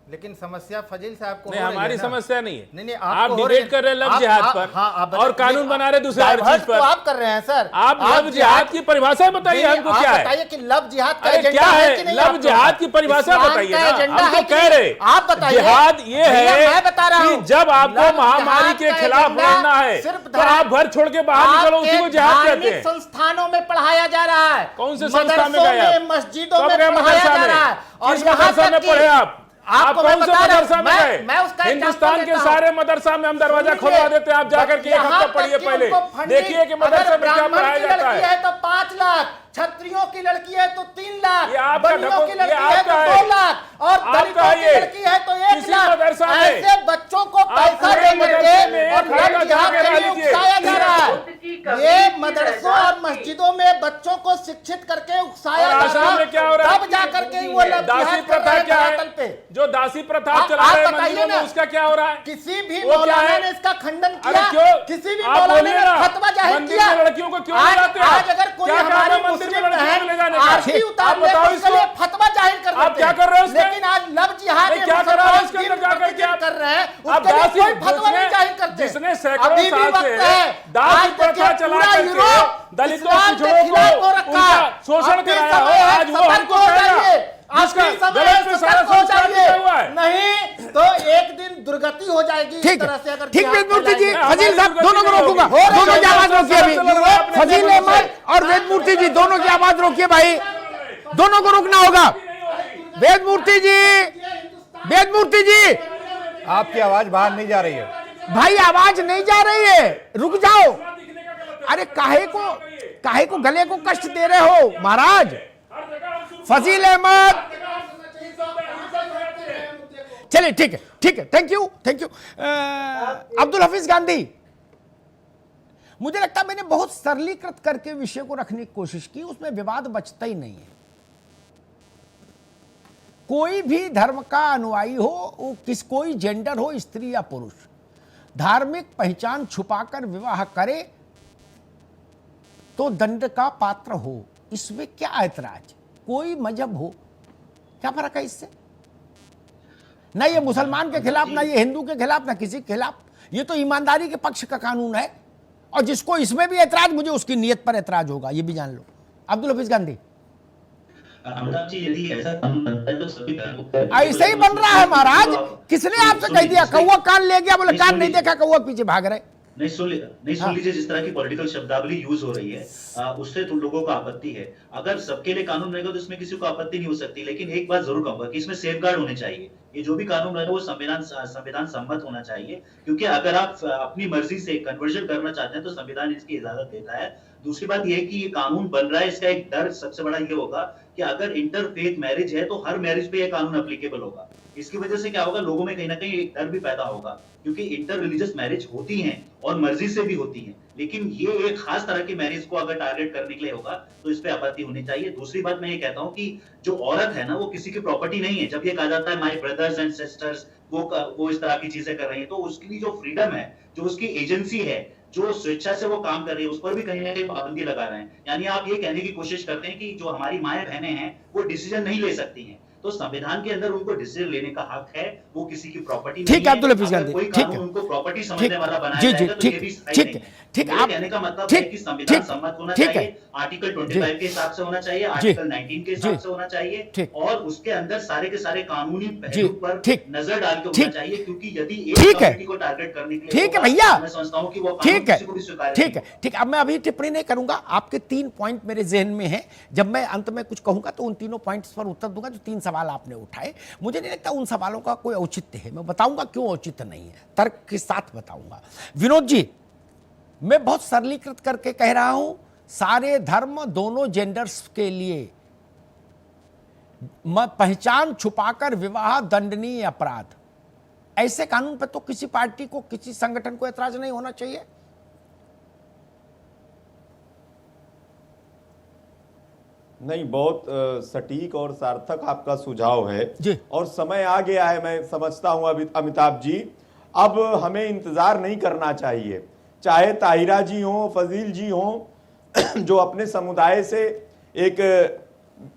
लेकिन समस्या फजील साहब को नहीं, हमारी समस्या नहीं है। नहीं, आप डिबेट कर रहे हैं लफ्ज़ जिहाद पर और कानून बना रहे दूसरे हर चीज पर। आप कर रहे हैं सर। आप लफ्ज़ जिहाद की परिभाषा बताइए हमको, क्या है? बताइए कि लफ्ज़ जिहाद का अरे एजेंडा क्या है कि है? नहीं? लफ्ज़ जिहाद की परिभाषा बताइए ना, हम तो कह रहे आप बताइए। जिहाद ये है मैं बता रहा कि हूं, जब आपको लफ्ज़ महामारी के जिहाद का खिलाफ एजेंडा लड़ना है सिर्फ तो आप घर छोड़ के बाहर निकलो, उसी को जिहाद कहते हैं। संस्थानों में पढ़ाया जा रहा है। कौन से संस्था में गए आप? मस्जिदों में कब गए पढ़ाया मदरसा जा रहा है। में? और किस यहाँ मदरसा में तक पढ़े आप? आप आपको मैं कौन से बता रहा हूं, मदरसा में गए? मैं उसका हिंदुस्तान के एग्जांपल सारे मदरसा में हम दरवाजा खुलवा देते हैं, आप जाकर के एक हफ्ता पढ़िए पहले, देखिए कि मदरसा में क्या पढ़ाया जाता है। तो 5 लाख, क्षत्रियों की लड़की है तो 3 लाख, ये आपका बनियों की ये लड़की है तो आपका 2 है। लाख और आपका दलितों की ये। लड़की है तो 1 किसी लाख। मदरसा में ऐसे बच्चों को पैसा पूरे दे मदरसे करके में और एक खाना लड़ जिहाद जमा के लिए करा लीजिए। उकसाया जा रहा है। कभी ये की मदरसों रजा और की। मस्जिदों में बच्चों को शिक्षित करके उकसाया और जा आश्रम रहा में क्या हो रहा है? तब जाकर के वो लड़ दासी जिहाद कर प्रथा रहे हैं क्या धरातल है? पे। जो दासी प्रथा आप चला रहे हैं बताइए मंदिरों में, ना। उसका क्या हो रहा है? किसी भी वो क्या मौलाना है? ने इसका खंडन अरे किया? क्यों? किसी भी आप मौलाना बोलिए ने ना, फतवा जाहिर मंदिर किया? में लड़कियों को क्यों ले जाते हैं? आज अगर कोई क्या हमारी कारण है मंदिर में मुस्लिम लड़कियों को ले जाने का? आरती आप उतारने बताओ को उसके लिए इसको। फतवा जाहिर कर देते आप क्या कर रहे हो उसमें? लेकिन आज लफ्ज़ जिहाद नहीं, में क्या कर रहे हो मुसलमान उसके अंदर दिन जाकर के प्रतिदिन आप? कर रहे हैं, आप उसके लिए दासी कोई फतवा नहीं जाहिर करते। जिसने सैकड़ों अभी भी साल वक्त से है। दासी आज प्रथा देखिए चला पूरा करके यूरोप दलितों इस्लाम के पिछड़ों खिलाफ को हो रखा उनका है। शोषण अब भी कराया समय है, है, आज वो सतर्क हमको हो कहेगा जाइए। अब जिसका भी समय गलत है, पे सारा सतर्क हो संस्कार जाइए। लिखा हुआ है। नहीं तो एक दिन दुर्गति हो जाएगी इस ठीक तरह से अगर ठीक, जिहाद वेदमूर्ति जी, फैलाएंगे। फजील साहब दोनों को रोकूंगा, हो रही दोनों है, की आवाज रोकिए अभी। आपने फजील अहमद और वेदमूर्ति जी दोनों की आवाज रोकिए भाई, दोनों को रुकना होगा। वेदमूर्ति जी, वेदमूर्ति जी, आपकी आवाज बाहर नहीं जा रही है। भाई आवाज नहीं जा रही है, रुक जाओ। अरे काहे को गले को कष्ट दे रहे हो महाराज? फजील अहमद, चलिए ठीक है, थैंक यू। अब्दुल हफीज गांधी, मुझे लगता है मैंने बहुत सरलीकृत करके विषय को रखने की कोशिश की, उसमें विवाद बचता ही नहीं है। कोई भी धर्म का अनुयायी हो, वो कोई जेंडर हो, स्त्री या पुरुष, धार्मिक पहचान छुपाकर विवाह करे तो दंड का पात्र हो, इसमें क्या ऐतराज? कोई मजहब हो, क्या फर्क है इससे? ना ये मुसलमान के खिलाफ, ना ये हिंदू के खिलाफ, ना किसी के खिलाफ। ये तो ईमानदारी के पक्ष का कानून है, और जिसको इसमें भी ऐतराज, मुझे उसकी नीयत पर ऐतराज होगा, ये भी जान लो। अब्दुल हफीज गांधी, ऐसे ही बन रहा है महाराज। किसने आपसे कह दिया? कौवा कान ले गया, बोले कान नहीं देखा, कौवा पीछे भाग रहे। नहीं सुन लीजिए, जिस तरह की पॉलिटिकल शब्दावली यूज हो रही है उससे तो लोगों को आपत्ति है। अगर सबके लिए कानून रहेगा तो इसमें किसी को आपत्ति नहीं हो सकती, लेकिन एक बात जरूर कहूंगा कि इसमें सेफगार्ड होने चाहिए। ये जो भी कानून रहेगा वो संविधान सम्मत होना चाहिए, क्योंकि अगर आप अपनी मर्जी से कन्वर्जन करना चाहते हैं तो संविधान इसकी इजाजत देता है। दूसरी बात यह है कि ये कानून बन रहा है, इसका एक डर सबसे बड़ा ये होगा कि अगर इंटरफेथ मैरिज है तो हर मैरिज पे ये कानून एप्लीकेबल होगा। इसकी वजह से क्या होगा, लोगों में कहीं ना कहीं एक डर भी पैदा होगा, क्योंकि इंटर रिलीजियस मैरिज होती हैं और मर्जी से भी होती हैं, लेकिन ये एक खास तरह की मैरिज को अगर टारगेट करने के लिए होगा तो इस पे आपत्ति होनी चाहिए। दूसरी बात मैं ये कहता हूं कि जो औरत है ना, वो किसी की प्रॉपर्टी नहीं है। जब ये कहा जाता है माय ब्रदर्स एंड सिस्टर्स, वो इस तरह की चीजें कर रही है, तो उसके लिए जो फ्रीडम है, जो उसकी एजेंसी है, जो स्वेच्छा से वो काम कर रही है, उस पर भी कहीं ना कहीं पाबंदी लगा रहे हैं। यानी आप ये कहने की कोशिश करते हैं कि जो हमारी माएं बहनें हैं वो डिसीजन नहीं ले सकती हैं, तो संविधान के अंदर उनको डिसीजन लेने का हक है, वो किसी की प्रॉपर्टी ठीक है अब्दुल हफीज गांधी, कोई ठीक कानून है, उनको प्रॉपर्टी समझने वाला बनाया जी जाएगा तो ये भी सही नहीं है। ठीक, मेरे आप कहने का मतलब है कि संविधान सम्मत होना चाहिए, आर्टिकल 25 के हिसाब से होना चाहिए, आर्टिकल 19 के हिसाब से होना चाहिए, और उसके अंदर सारे के सारे कानूनी पहलू पर नजर डाल के होना चाहिए, क्योंकि यदि एक कम्युनिटी को टारगेट करने के लिए ठीक है भैया, मैं समझता हूं कि वो ठीक है, किसी को भी स्वीकार ठीक है, ठीक। अब मैं अभी टिप्पणी नहीं करूंगा, आपके 3 पॉइंट मेरे जहन में हैं। जब मैं अंत में कुछ कहूंगा तो उन तीनों पॉइंट्स पर उत्तर दूंगा जो 3 सवाल आपने उठाए। मुझे नहीं लगता उन सवालों का कोई औचित्य है, मैं बताऊंगा क्यों औचित्य नहीं है, तर्क के साथ बताऊंगा। विनोद जी, मैं बहुत सरलीकृत करके कह रहा हूं, सारे धर्म दोनों जेंडर्स के लिए पहचान छुपाकर विवाह दंडनीय अपराध, ऐसे कानून पर तो किसी पार्टी को, किसी संगठन को ऐतराज नहीं होना चाहिए। नहीं, बहुत सटीक और सार्थक आपका सुझाव है जी। और समय आ गया है, मैं समझता हूं अमिताभ जी, अब हमें इंतजार नहीं करना चाहिए। चाहे ताहिरा जी हो, फजील जी हो, जो अपने समुदाय से एक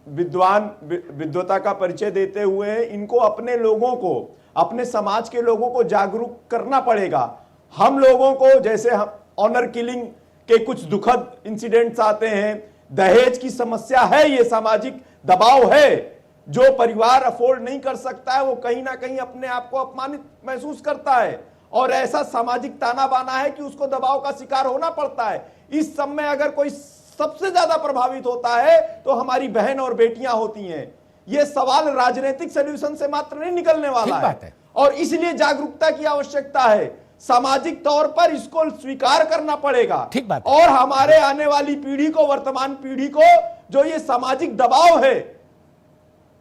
विद्वता का परिचय देते हुए हैं, इनको अपने लोगों को, अपने समाज के लोगों को जागरूक करना पड़ेगा। हम लोगों को, जैसे हम ऑनर किलिंग के कुछ दुखद इंसिडेंट्स आते हैं, दहेज की समस्या है, ये सामाजिक दबाव है, जो परिवार अफोर्ड नहीं कर सकता है वो कहीं ना कहीं अपने आप को अपमानित महसूस करता है, और ऐसा सामाजिक ताना बाना है कि उसको दबाव का शिकार होना पड़ता है। इस सब में अगर कोई सबसे ज्यादा प्रभावित होता है तो हमारी बहन और बेटियां होती हैं। ये सवाल राजनीतिक सॉल्यूशन से मात्र नहीं निकलने वाला है, और इसलिए जागरूकता की आवश्यकता है। सामाजिक तौर पर इसको स्वीकार करना पड़ेगा, ठीक बात। और हमारे आने वाली पीढ़ी को, वर्तमान पीढ़ी को जो ये सामाजिक दबाव है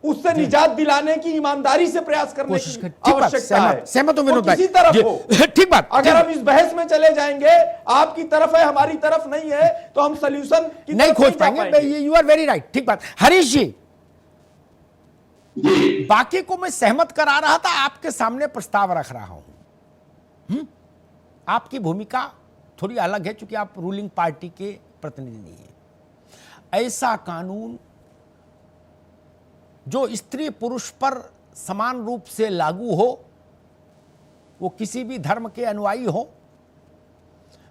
उससे निजात दिलाने की ईमानदारी से प्रयास करने की आवश्यकता है। सहमत हूं विनोद भाई, किसी तरफ हो, ठीक बात। अगर हम इस बहस में चले जाएंगे, आपकी तरफ है हमारी तरफ नहीं है, तो हम सोल्यूशन नहीं खोज पाएंगे। यू आर वेरी राइट, ठीक बात। हरीश जी, बाकी को मैं सहमत करा रहा था, आपके सामने प्रस्ताव रख रहा हूं। आपकी भूमिका थोड़ी अलग है क्योंकि आप रूलिंग पार्टी के प्रतिनिधि हैं। ऐसा कानून जो स्त्री पुरुष पर समान रूप से लागू हो, वो किसी भी धर्म के अनुयायी हो,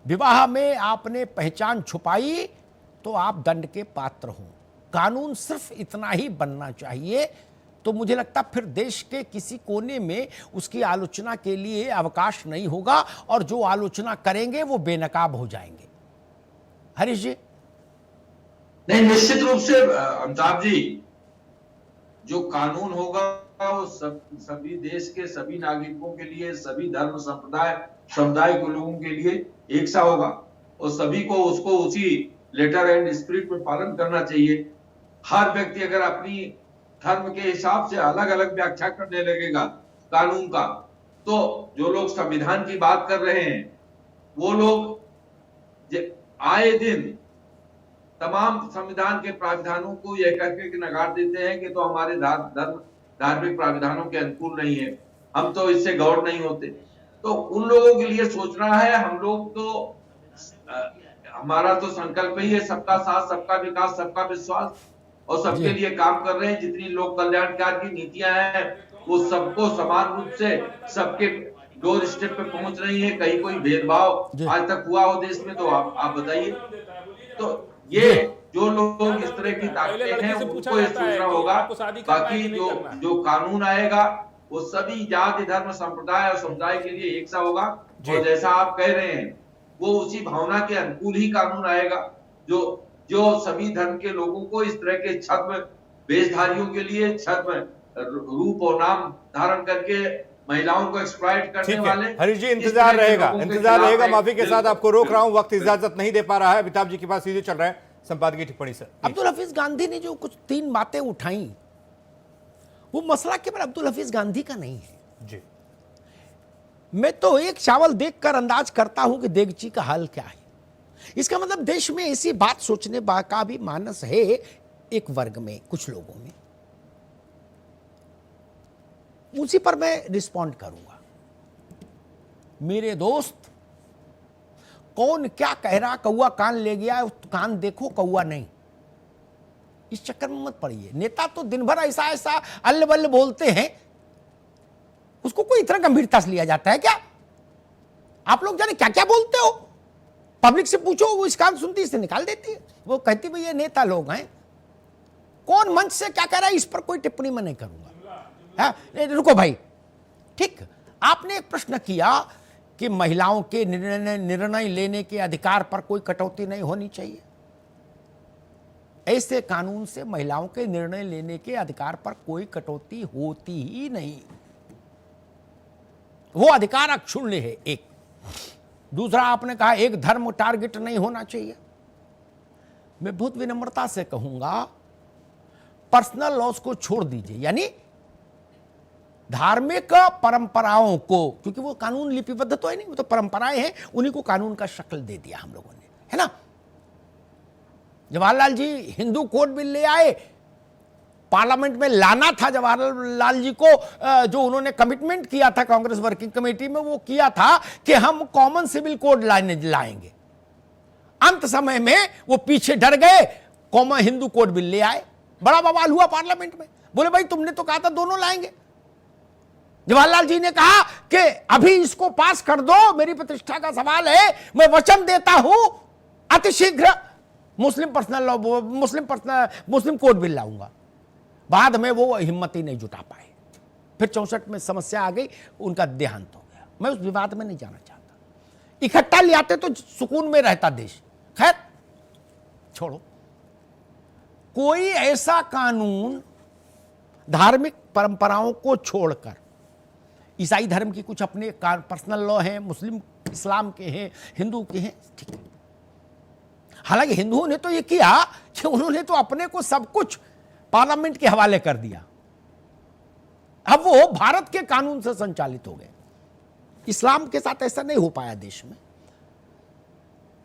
विवाह में आपने पहचान छुपाई तो आप दंड के पात्र हो। कानून सिर्फ इतना ही बनना चाहिए, तो मुझे लगता फिर देश के किसी कोने में उसकी आलोचना के लिए अवकाश नहीं होगा, और जो आलोचना करेंगे वो बेनकाब हो जाएंगे। हरीश जी। नहीं, निश्चित रूप से अमिताभ जी, जो कानून होगा वो सभी देश के सभी नागरिकों के लिए, सभी धर्म समुदाय के लोगों के लिए एक सा होगा, और सभी को उसको उसी लेटर एंड स्पिरिट में पालन करना चाहिए। हर व्यक्ति अगर अपनी धर्म के हिसाब से अलग अलग व्याख्या करने लगेगा कानून का, तो जो लोग संविधान की बात कर रहे हैं वो लोग आए दिन तमाम संविधान के प्राविधानों को यह कहकर नकार देते हैं कि तो हमारे धार्मिक प्राविधानों के अनुकूल नहीं है, हम तो इससे गौर नहीं होते। तो उन लोगों के लिए सोचना है। हम लोग तो हमारा तो संकल्प ही है सबका साथ, सबका विकास, सबका विश्वास, और सबके लिए काम कर रहे हैं। जितनी लोक कल्याणकार की नीतियां हैं वो सबको समान रूप से सबके डोर स्टेप पे पहुंच रही है। कहीं कोई भेदभाव आज तक हुआ हो देश में तो आप बताइए। तो ये जो लोग इस तरह की ताकतें हैं उनको ये सोचना होगा। बाकी जो कानून आएगा वो सभी जाति धर्म संप्रदाय और समुदाय के लिए एक सा होगा, और जैसा आप कह रहे हैं वो उसी भावना के अनुकूल ही कानून आएगा, जो सभी धर्म के लोगों को इस तरह के छद्म वेशधारियों के लिए छद्म रूप और नाम धारण करके महिलाओं को एक्सप्लॉइट करने वाले। हरीश जी, इंतजार रहेगा। माफी के साथ आपको रोक रहा हूं, वक्त इजाजत नहीं दे पा रहा है। अमिताभ जी के पास सीधे चल रहे हैं संपादकीय टिप्पणी से। अब्दुल हफीज गांधी ने जो कुछ 3 बातें उठाई, वो मसला केवल अब्दुल हफीज गांधी का नहीं है जी। मैं तो एक चावल देखकर अंदाज करता हूं कि देगची का हाल क्या है। इसका मतलब देश में ऐसी बात सोचने का भी मानस है एक वर्ग में, कुछ लोगों में। उसी पर मैं रिस्पॉन्ड करूंगा। मेरे दोस्त, कौन क्या कह रहा, कौआ कान ले गया, कान देखो कौआ नहीं। इस चक्कर में मत पड़िए। नेता तो दिन भर ऐसा ऐसा अल्ल बल्ल बोलते हैं, उसको कोई इतना गंभीरता से लिया जाता है क्या? आप लोग जाने क्या क्या बोलते हो, पब्लिक से पूछो, वो इस काम सुनती से निकाल देती है। वो कहती भाई ये नेता लोग हैं, कौन मंच से क्या कह रहा है इस पर कोई टिप्पणी मैं नहीं करूंगा। हाँ, रुको भाई, ठीक, आपने एक प्रश्न किया कि महिलाओं के निर्णय लेने के अधिकार पर कोई कटौती नहीं होनी चाहिए। ऐसे कानून से महिलाओं के निर्णय लेने के अधिकार पर कोई कटौती होती ही नहीं, वो अधिकार अक्षुण्ण है। एक दूसरा, आपने कहा एक धर्म टारगेट नहीं होना चाहिए। मैं बहुत विनम्रता से कहूंगा, पर्सनल लॉस को छोड़ दीजिए, यानी धार्मिक परंपराओं को, क्योंकि वो कानून लिपिबद्ध तो है नहीं, वो तो परंपराएं हैं, उन्हीं को कानून का शक्ल दे दिया हम लोगों ने, है ना। जवाहरलाल जी हिंदू कोड बिल ले आए, पार्लियामेंट में लाना था जवाहरलाल जी को, जो उन्होंने कमिटमेंट किया था कांग्रेस वर्किंग कमेटी में, वो किया था कि हम कॉमन सिविल कोड लाएंगे। अंत समय में वो पीछे डर गए, कॉमन हिंदू कोड बिल ले आए, बड़ा बवाल हुआ पार्लियामेंट में। बोले भाई तुमने तो कहा था दोनों लाएंगे। जवाहरलाल जी ने कहा कि अभी इसको पास कर दो, मेरी प्रतिष्ठा का सवाल है, मैं वचन देता हूं अतिशीघ्र मुस्लिम कोड बिल लाऊंगा। बाद में वो हिम्मत ही नहीं जुटा पाए, फिर 64 में समस्या आ गई, उनका देहांत हो गया। मैं उस विवाद में नहीं जाना चाहता, इकट्ठा ले आते तो सुकून में रहता देश। खैर छोड़ो, कोई ऐसा कानून धार्मिक परंपराओं को छोड़कर, ईसाई धर्म की कुछ अपने पर्सनल लॉ हैं, मुस्लिम इस्लाम के हैं, हिंदू के हैं, ठीक है। हालांकि हिंदुओं ने तो ये किया कि उन्होंने तो अपने को सब कुछ पार्लियामेंट के हवाले कर दिया, अब वो भारत के कानून से संचालित हो गए। इस्लाम के साथ ऐसा नहीं हो पाया देश में।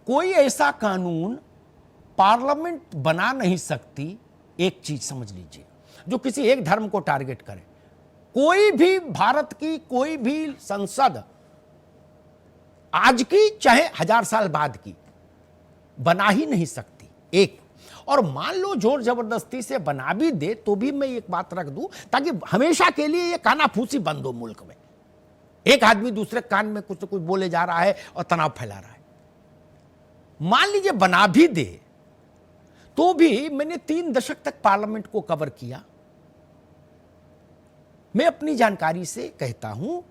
कोई ऐसा कानून पार्लियामेंट बना नहीं सकती, एक चीज समझ लीजिए, जो किसी एक धर्म को टारगेट करे। कोई भी भारत की कोई भी संसद आज की चाहे 1000 साल बाद की बना ही नहीं सकती एक। और मान लो जोर जबरदस्ती से बना भी दे तो भी मैं एक बात रख दूं, ताकि हमेशा के लिए ये कानाफूसी बंद हो मुल्क में। एक आदमी दूसरे कान में कुछ कुछ बोले जा रहा है और तनाव फैला रहा है। मान लीजिए बना भी दे तो भी, मैंने 3 दशक तक पार्लियामेंट को कवर किया, मैं अपनी जानकारी से कहता हूं,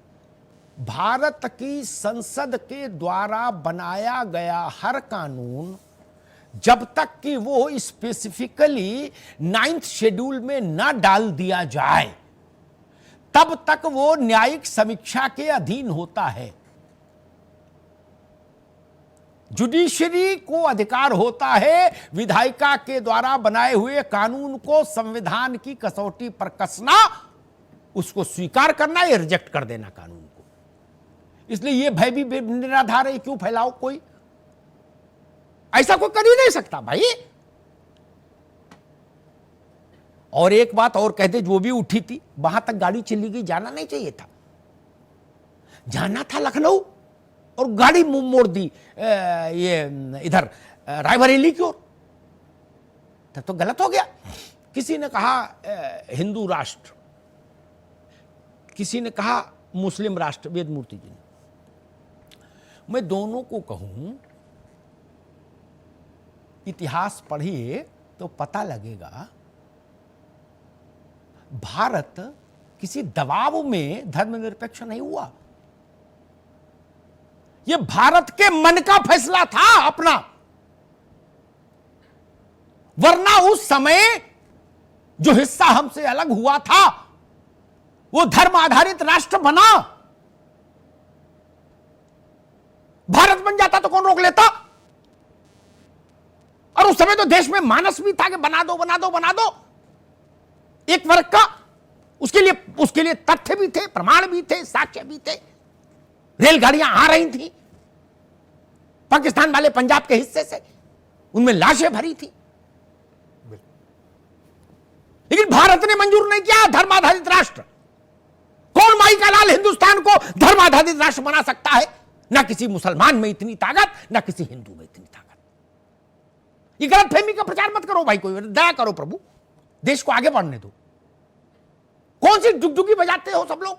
भारत की संसद के द्वारा बनाया गया हर कानून जब तक कि वो स्पेसिफिकली 9th शेड्यूल में न डाल दिया जाए, तब तक वो न्यायिक समीक्षा के अधीन होता है। जुडिशरी को अधिकार होता है विधायिका के द्वारा बनाए हुए कानून को संविधान की कसौटी पर कसना, उसको स्वीकार करना या रिजेक्ट कर देना कानून को। इसलिए ये भय भी निराधार है, क्यों फैलाओ, कोई ऐसा कोई कर ही नहीं सकता भाई। और एक बात और कहते, जो भी उठी थी वहां तक गाड़ी चली गई, जाना नहीं चाहिए था, जाना था लखनऊ और गाड़ी मोड़ दी ये इधर रायबरेली की ओर, तब तो गलत हो गया। किसी ने कहा हिंदू राष्ट्र, किसी ने कहा मुस्लिम राष्ट्र, वेदमूर्ति जी ने। मैं दोनों को कहूं, इतिहास पढ़िए तो पता लगेगा, भारत किसी दबाव में धर्मनिरपेक्ष नहीं हुआ। यह भारत के मन का फैसला था अपना, वरना उस समय जो हिस्सा हमसे अलग हुआ था वो धर्म आधारित राष्ट्र बना। भारत बन जाता तो कौन रोक लेता? और उस समय तो देश में मानस भी था कि बना दो बना दो बना दो एक वर्ग का। उसके लिए तथ्य भी थे, प्रमाण भी थे, साक्ष्य भी थे। रेलगाड़ियां आ रही थी पाकिस्तान वाले पंजाब के हिस्से से, उनमें लाशें भरी थी, लेकिन भारत ने मंजूर नहीं किया धर्माधारित राष्ट्र। कौन माई का लाल हिंदुस्तान को धर्माधारित राष्ट्र बना सकता है? ना किसी मुसलमान में इतनी ताकत, ना किसी हिंदू में इतनी ताकत। ये गलतफहमी का प्रचार मत करो भाई, कोई दया करो प्रभु, देश को आगे बढ़ने दो। कौन सी डुगडुगी बजाते हो सब लोग?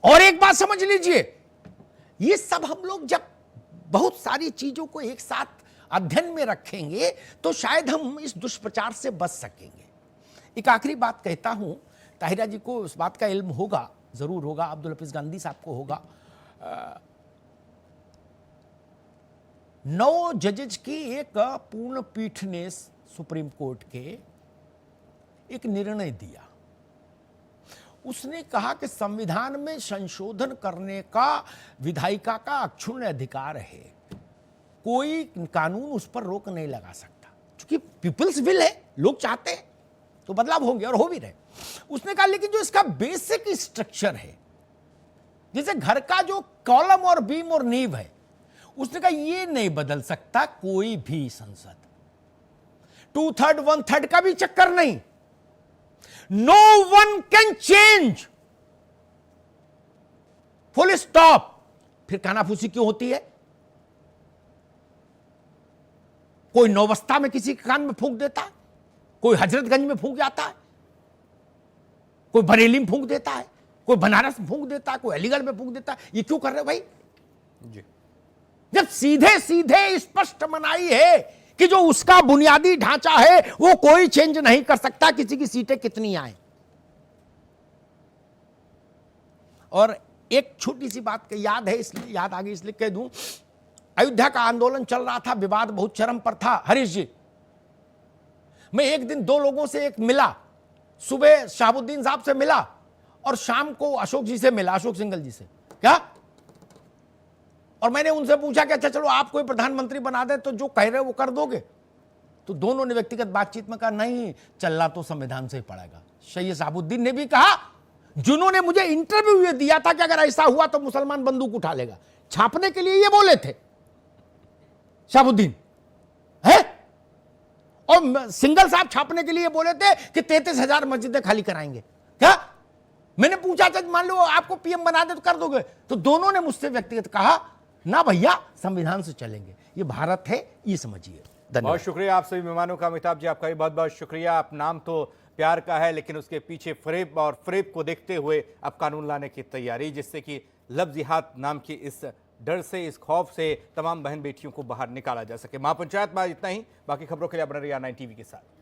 और एक बात समझ लीजिए, ये सब हम लोग जब बहुत सारी चीजों को एक साथ अध्ययन में रखेंगे तो शायद हम इस दुष्प्रचार से बच सकेंगे। एक आखिरी बात कहता हूं, ताहिरा जी को इस बात का इल्म होगा, जरूर होगा, अब्दुल हफीज गांधी साहब को होगा। 9 जजेज की एक पूर्ण पीठ ने सुप्रीम कोर्ट के एक निर्णय दिया। उसने कहा कि संविधान में संशोधन करने का विधायिका का अक्षुण्ण अधिकार है, कोई कानून उस पर रोक नहीं लगा सकता, क्योंकि पीपल्स विल है, लोग चाहते हैं तो बदलाव होंगे और हो भी रहे। उसने कहा लेकिन जो इसका बेसिक स्ट्रक्चर है, जैसे घर का जो कॉलम और बीम और नींव है, उसने कहा ये नहीं बदल सकता कोई भी संसद, 2/3 1/3 का भी चक्कर नहीं, no one can change, full stop. फिर कानाफूसी क्यों होती है? कोई नौबस्ता में किसी के कान में फूंक देता है, कोई हजरतगंज में फूंक जाता है, कोई बरेली में फूंक देता है, कोई बनारस में फूंक देता है, कोई अलीगढ़ में फूंक देता है। ये क्यों कर रहे हो भाई? जी। जब सीधे सीधे स्पष्ट मनाई है कि जो उसका बुनियादी ढांचा है वो कोई चेंज नहीं कर सकता, किसी की सीटें कितनी आए। और एक छोटी सी बात याद है, इसलिए याद आ गई इसलिए कह दूं, अयोध्या का आंदोलन चल रहा था, विवाद बहुत चरम पर था। हरीश जी, मैं एक दिन 2 लोगों से एक मिला, सुबह शहाबुद्दीन साहब से मिला और शाम को अशोक जी से मिला, अशोक सिंघल जी से। क्या? और मैंने उनसे पूछा कि अच्छा चलो आप कोई प्रधानमंत्री बना दे तो जो कह रहे वो कर दोगे? तो दोनों ने व्यक्तिगत बातचीत में कहा नहीं, चलना तो संविधान से ही पड़ेगा। सैयद शहाबुद्दीन ने भी कहा, जिन्होंने मुझे इंटरव्यू ये दिया था कि अगर ऐसा हुआ तो मुसलमान बंदूक उठा लेगा, छापने के लिए ये बोले थे शहाबुद्दीन है, और सिंगल साहब छापने के लिए बोले थे कि 33,000 मस्जिदें खाली कराएंगे। क्या? मैंने पूछा था मान लो आपको पीएम बना दे तो कर दोगे? तो दोनों ने मुझसे व्यक्तिगत कहा ना भैया, संविधान से चलेंगे, ये भारत है, ये समझिए। बहुत शुक्रिया आप सभी मेहमानों का। अमिताभ जी आपका भी बहुत बहुत शुक्रिया। आप नाम तो प्यार का है लेकिन उसके पीछे फरेब और फरेब को देखते हुए अब कानून लाने की तैयारी, जिससे कि लफ्ज़ जिहाद नाम की इस डर से, इस खौफ से तमाम बहन बेटियों को बाहर निकाला जा सके। महापंचायत में इतना ही, बाकी खबरों के लिए बने रहिए R9 TV के साथ।